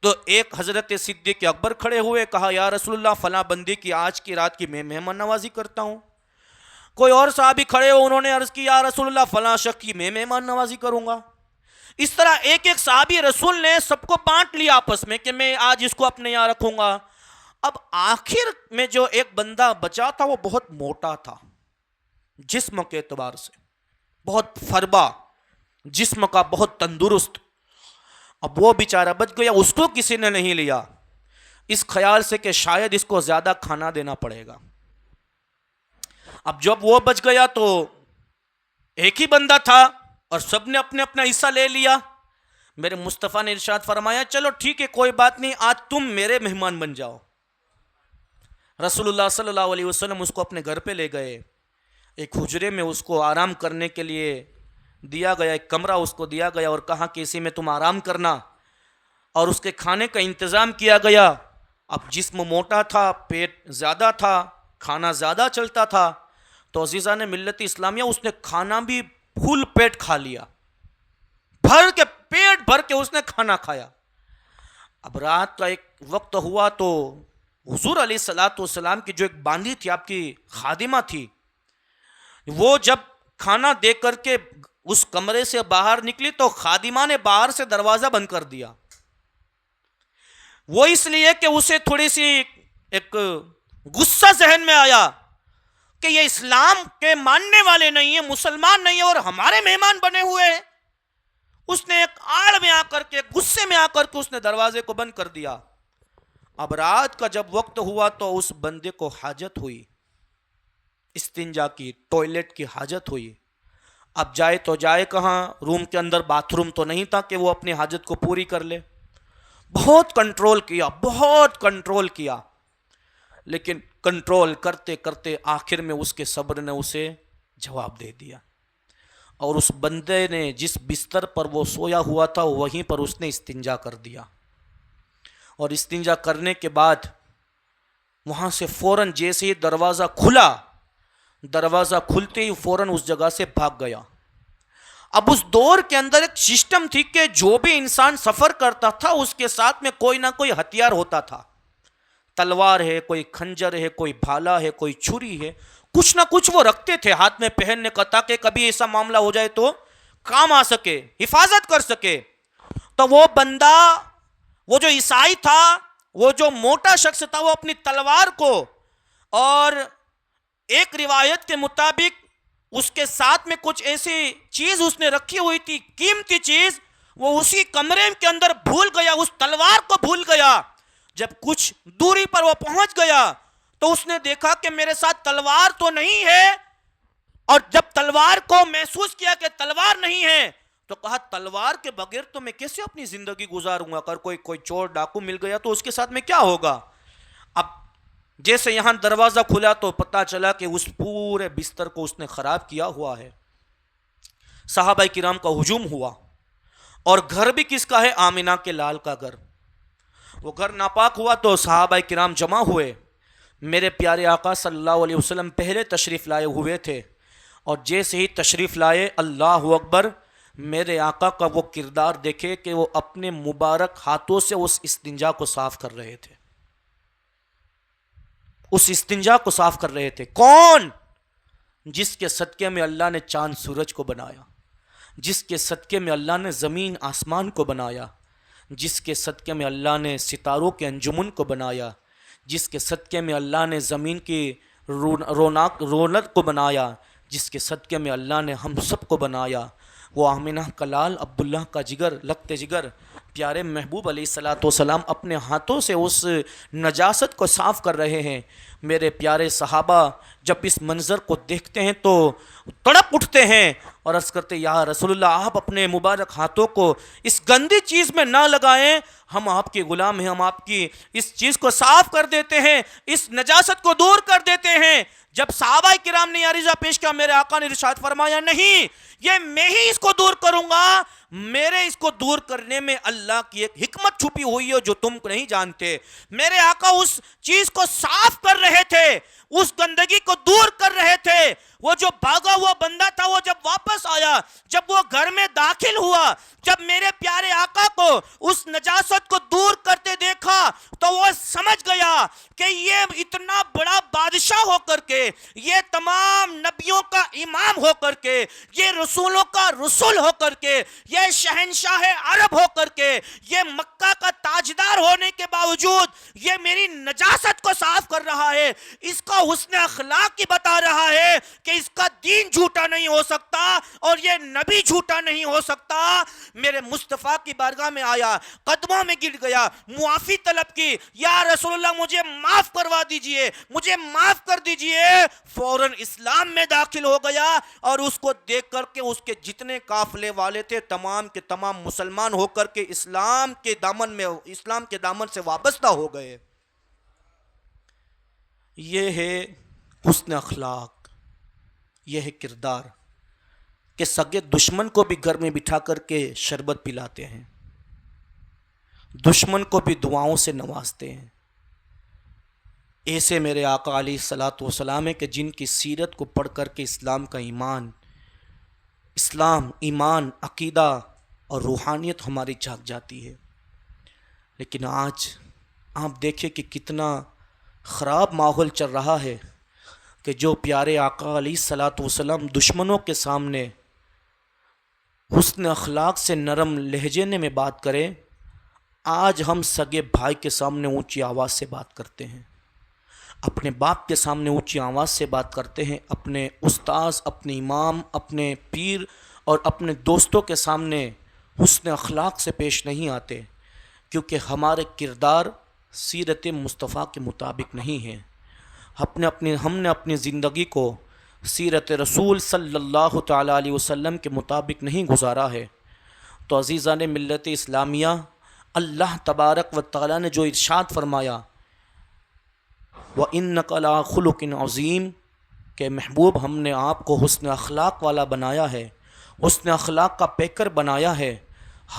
تو ایک حضرت صدیق اکبر کھڑے ہوئے، کہا یا رسول اللہ فلاں بندے کی آج کی رات کی میں مہمان نوازی کرتا ہوں۔ کوئی اور صحابی کھڑے ہو، انہوں نے عرض کی یا رسول اللہ فلاں شخص کی میں مہمان نوازی کروں گا۔ اس طرح ایک ایک صحابی رسول نے سب کو بانٹ لیا آپس میں کہ میں آج اس کو اپنے یہاں رکھوں گا۔ اب آخر میں جو ایک بندہ بچا تھا وہ بہت موٹا تھا، جسم کے اعتبار سے بہت فربا، جسم کا بہت تندرست۔ اب وہ بیچارہ بچ گیا، اس کو کسی نے نہیں لیا، اس خیال سے کہ شاید اس کو زیادہ کھانا دینا پڑے گا۔ اب جب وہ بچ گیا تو ایک ہی بندہ تھا اور سب نے اپنے اپنا حصہ لے لیا۔ میرے مصطفیٰ نے ارشاد فرمایا چلو ٹھیک ہے کوئی بات نہیں، آج تم میرے مہمان بن جاؤ۔ رسول اللہ صلی اللہ علیہ وسلم اس کو اپنے گھر پہ لے گئے، ایک حجرے میں اس کو آرام کرنے کے لیے دیا گیا، ایک کمرہ اس کو دیا گیا اور کہا کہ اسی میں تم آرام کرنا، اور اس کے کھانے کا انتظام کیا گیا۔ اب جسم موٹا تھا، پیٹ زیادہ تھا، کھانا زیادہ چلتا تھا، تو عزیزان ملت اسلامیہ اس نے کھانا بھی پھول پیٹ کھا لیا، بھر کے پیٹ بھر کے اس نے کھانا کھایا۔ اب رات کا ایک وقت ہوا تو حضور علیہ الصلوۃ والسلام کی جو ایک باندھی تھی، آپ کی خادمہ تھی، وہ جب کھانا دے کر کے اس کمرے سے باہر نکلی تو خادمہ نے باہر سے دروازہ بند کر دیا۔ وہ اس لیے کہ اسے تھوڑی سی ایک غصہ ذہن میں آیا کہ یہ اسلام کے ماننے والے نہیں ہیں، مسلمان نہیں ہیں اور ہمارے مہمان بنے ہوئے ہیں۔ اس نے ایک آڑ میں آ کر کے، غصے میں آ کر کے اس نے دروازے کو بند کر دیا۔ اب رات کا جب وقت ہوا تو اس بندے کو حاجت ہوئی، استنجا کی، ٹوائلٹ کی حاجت ہوئی۔ اب جائے تو جائے کہاں، روم کے اندر باتھ روم تو نہیں تھا کہ وہ اپنی حاجت کو پوری کر لے۔ بہت کنٹرول کیا، بہت کنٹرول کیا، لیکن کنٹرول کرتے کرتے آخر میں اس کے صبر نے اسے جواب دے دیا، اور اس بندے نے جس بستر پر وہ سویا ہوا تھا وہیں پر اس نے استنجا کر دیا، اور استنجا کرنے کے بعد وہاں سے فوراً جیسے ہی دروازہ کھلا، دروازہ کھلتے ہی فوراً اس جگہ سے بھاگ گیا۔ اب اس دور کے اندر ایک سسٹم تھی کہ جو بھی انسان سفر کرتا تھا اس کے ساتھ میں کوئی نہ کوئی ہتھیار ہوتا تھا، تلوار ہے، کوئی خنجر ہے، کوئی بھالا ہے، کوئی چھری ہے، کچھ نہ کچھ وہ رکھتے تھے ہاتھ میں پہننے کا، تاکہ کبھی ایسا معاملہ ہو جائے تو کام آ سکے، حفاظت کر سکے۔ تو وہ بندہ، وہ جو عیسائی تھا، وہ جو موٹا شخص تھا وہ اپنی تلوار کو، اور ایک روایت کے مطابق اس کے ساتھ میں کچھ ایسی چیز اس نے رکھی ہوئی تھی، قیمتی چیز، وہ اسی کمرے کے اندر بھول گیا، اس تلوار کو بھول گیا۔ جب کچھ دوری پر وہ پہنچ گیا تو اس نے دیکھا کہ میرے ساتھ تلوار تو نہیں ہے، اور جب تلوار کو محسوس کیا کہ تلوار نہیں ہے تو کہا تلوار کے بغیر تو میں کیسے اپنی زندگی گزاروں گا، اگر کوئی چور ڈاکو مل گیا تو اس کے ساتھ میں کیا ہوگا۔ اب جیسے یہاں دروازہ کھلا تو پتا چلا کہ اس پورے بستر کو اس نے خراب کیا ہوا ہے۔ صحابہ کرام کا ہجوم ہوا، اور گھر بھی کس کا ہے؟ آمنہ کے لال کا گھر۔ وہ گھر ناپاک ہوا تو صحابہ کرام جمع ہوئے۔ میرے پیارے آقا صلی اللہ علیہ وسلم پہلے تشریف لائے ہوئے تھے، اور جیسے ہی تشریف لائے، اللہ اکبر، میرے آقا کا وہ کردار دیکھے کہ وہ اپنے مبارک ہاتھوں سے اس استنجا کو صاف کر رہے تھے، اس استنجا کو صاف کر رہے تھے۔ کون؟ جس کے صدقے میں اللہ نے چاند سورج کو بنایا، جس کے صدقے میں اللہ نے زمین آسمان کو بنایا، جس کے صدقے میں اللہ نے ستاروں کے انجمن کو بنایا، جس کے صدقے میں اللہ نے زمین کی رونق کو بنایا، جس کے صدقے میں اللہ نے ہم سب کو بنایا، وہ آمنہ کا لال، عبداللہ کا جگر، لگتے جگر، پیارے محبوب علیہ الصلوۃ والسلام اپنے ہاتھوں سے اس نجاست کو صاف کر رہے ہیں۔ میرے پیارے صحابہ جب اس منظر کو دیکھتے ہیں تو تڑپ اٹھتے ہیں اور عرض کرتے یا رسول اللہ، آپ اپنے مبارک ہاتھوں کو اس گندی چیز میں نہ لگائیں، ہم آپ کے غلام ہیں، ہم آپ کی اس چیز کو صاف کر دیتے ہیں، اس نجاست کو دور کر دیتے ہیں۔ جب صحابہ کرام نے عریضہ پیش کیا، میرے آقا نے ارشاد فرمایا نہیں، یہ میں ہی اس کو دور کروں گا، میرے اس کو دور کرنے میں اللہ کی ایک حکمت چھپی ہوئی ہے جو تم نہیں جانتے۔ میرے آقا اس چیز کو صاف کر رہے تھے، اس گندگی کو دور کر رہے تھے۔ وہ جو بھاگا ہوا بندہ تھا وہ جب واپس آیا، جب وہ گھر میں داخل ہوا، جب میرے پیارے آقا کو اس نجاست کو دور کرتے دیکھا تو وہ سمجھ گیا کہ یہ اتنا بڑا بادشاہ ہو کر کے، یہ تمام نبیوں کا امام ہو کر کے، یہ رسولوں کا رسول ہو کر کے، یہ شہنشاہ عرب ہو کر کے، یہ مکہ کا تاجدار ہونے کے باوجود یہ میری نجاست کو صاف کر رہا ہے، اس کا حسن اخلاق ہی بتا رہا ہے کہ اس کا دین جھوٹا نہیں ہو سکتا اور یہ نبی جھوٹا نہیں ہو سکتا۔ میرے مصطفیٰ کی بارگاہ میں آیا، قدموں میں گر گیا، معافی طلب کی، یا رسول اللہ مجھے معاف کروا دیجئے، مجھے معاف کر دیجئے۔ فوراً اسلام میں داخل ہو گیا، اور اس کو دیکھ کر کے اس کے جتنے قافلے والے تھے تمام کے تمام مسلمان ہو کر کے اسلام کے دامن سے وابستہ ہو گئے۔ یہ ہے حسن اخلاق، یہ ہے کردار کہ سگے دشمن کو بھی گھر میں بٹھا کر کے شربت پلاتے ہیں، دشمن کو بھی دعاؤں سے نوازتے ہیں۔ ایسے میرے آقا علیہ الصلوۃ والسلام ہے کہ جن کی سیرت کو پڑھ کر کے اسلام، ایمان، عقیدہ اور روحانیت ہماری جاگ جاتی ہے۔ لیکن آج آپ دیکھیں کہ کتنا خراب ماحول چل رہا ہے کہ جو پیارے آقا علیہ الصلوۃ والسلام دشمنوں کے سامنے حسن اخلاق سے نرم لہجے میں بات کریں، آج ہم سگے بھائی کے سامنے اونچی آواز سے بات کرتے ہیں، اپنے باپ کے سامنے اونچی آواز سے بات کرتے ہیں، اپنے استاذ، اپنے امام، اپنے پیر اور اپنے دوستوں کے سامنے حسن اخلاق سے پیش نہیں آتے، کیونکہ ہمارے کردار سیرت مصطفیٰ کے مطابق نہیں ہیں۔ ہم نے اپنی زندگی کو سیرت رسول صلی اللہ تعالیٰ علیہ وسلم کے مطابق نہیں گزارا ہے۔ تو عزیزان ملت اسلامیہ، اللہ تبارک و تعالیٰ نے جو ارشاد فرمایا وَإِنَّكَ لَعَلَىٰ خُلُقٍ عَظِيمٍ، کہ محبوب ہم نے آپ کو حسن اخلاق والا بنایا ہے، حسن اخلاق کا پیکر بنایا ہے،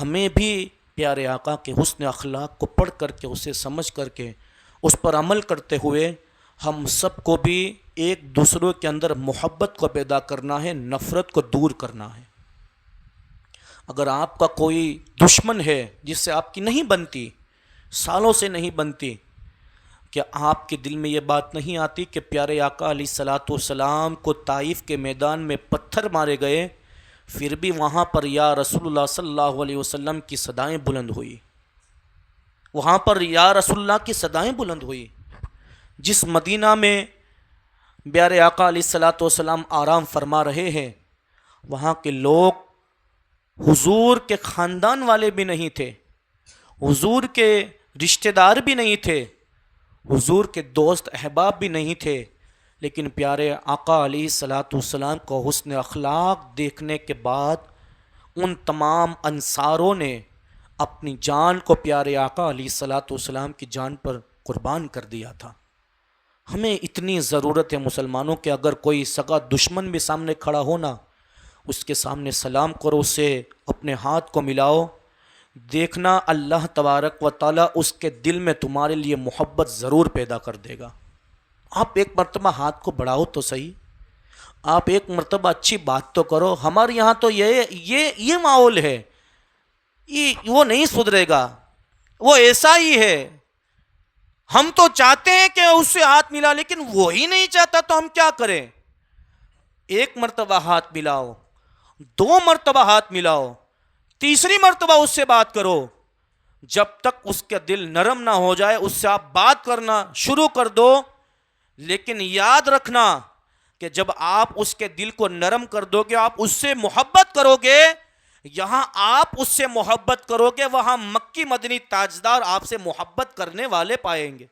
ہمیں بھی پیارے آقا کے حسن اخلاق کو پڑھ کر کے، اسے سمجھ کر کے، اس پر عمل کرتے ہوئے ہم سب کو بھی ایک دوسرے کے اندر محبت کو پیدا کرنا ہے، نفرت کو دور کرنا ہے۔ اگر آپ کا کوئی دشمن ہے جس سے آپ کی نہیں بنتی، سالوں سے نہیں بنتی، کہ آپ کے دل میں یہ بات نہیں آتی کہ پیارے آقا علیہ الصلوۃ والسلام کو طائف کے میدان میں پتھر مارے گئے، پھر بھی وہاں پر یا رسول اللہ صلی اللہ علیہ وسلم کی صدائیں بلند ہوئی۔ وہاں پر یا رسول اللہ کی صدائیں بلند ہوئی. جس مدینہ میں پیارے آقا علیہ الصلوۃ والسلام آرام فرما رہے ہیں، وہاں کے لوگ حضور کے خاندان والے بھی نہیں تھے، حضور کے رشتہ دار بھی نہیں تھے، حضور کے دوست احباب بھی نہیں تھے، لیکن پیارے آقا علیہ الصلوۃ والسلام کو حسن اخلاق دیکھنے کے بعد ان تمام انصاروں نے اپنی جان کو پیارے آقا علیہ الصلوۃ والسلام کی جان پر قربان کر دیا تھا. ہمیں اتنی ضرورت ہے مسلمانوں کے، اگر کوئی سگا دشمن بھی سامنے کھڑا ہونا، اس کے سامنے سلام کرو، اسے اپنے ہاتھ کو ملاؤ، دیکھنا اللہ تبارک و تعالیٰ اس کے دل میں تمہارے لیے محبت ضرور پیدا کر دے گا. آپ ایک مرتبہ ہاتھ کو بڑھاؤ تو صحیح، آپ ایک مرتبہ اچھی بات تو کرو. ہمارے یہاں تو یہ ماحول ہے، وہ نہیں سدھرے گا، وہ ایسا ہی ہے. ہم تو چاہتے ہیں کہ اس سے ہاتھ ملا، لیکن وہی نہیں چاہتا تو ہم کیا کریں؟ ایک مرتبہ ہاتھ ملاؤ، 2 مرتبہ ہاتھ ملاؤ، تیسری مرتبہ اس سے بات کرو. جب تک اس کا دل نرم نہ ہو جائے اس سے آپ بات کرنا شروع کر دو. لیکن یاد رکھنا کہ جب آپ اس کے دل کو نرم کر دو گے، آپ اس سے محبت کرو گے، یہاں آپ اس سے محبت کرو گے، وہاں مکی مدنی تاجدار آپ سے محبت کرنے والے پائیں گے.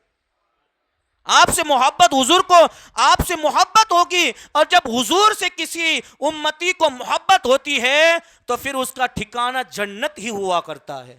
آپ سے محبت، حضور کو آپ سے محبت ہوگی، اور جب حضور سے کسی امتی کو محبت ہوتی ہے تو پھر اس کا ٹھکانہ جنت ہی ہوا کرتا ہے،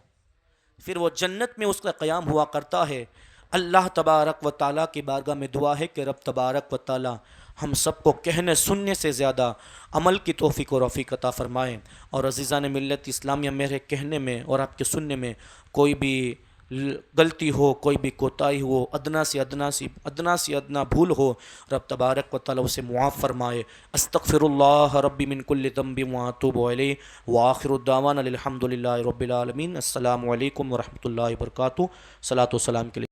پھر وہ جنت میں اس کا قیام ہوا کرتا ہے. اللہ تبارک و تعالیٰ کی بارگاہ میں دعا ہے کہ رب تبارک و تعالیٰ ہم سب کو کہنے سننے سے زیادہ عمل کی توفیق و رفیق عطا فرمائیں. اور عزیزان ملت اسلامیہ، میرے کہنے میں اور آپ کے سننے میں کوئی بھی غلطی ہو، کوئی بھی کوتاہی ہو، ادنا سے ادنا بھول ہو، رب تبارک و تعالیٰ اسے معاف فرمائے. استغفر اللہ ربی من کل ذنب واتوب الیہ، وآخر الدعوانا الحمد للہ رب العالمین. السلام علیکم ورحمۃ اللہ وبرکاتہ. صلاۃ و سلام کے لیے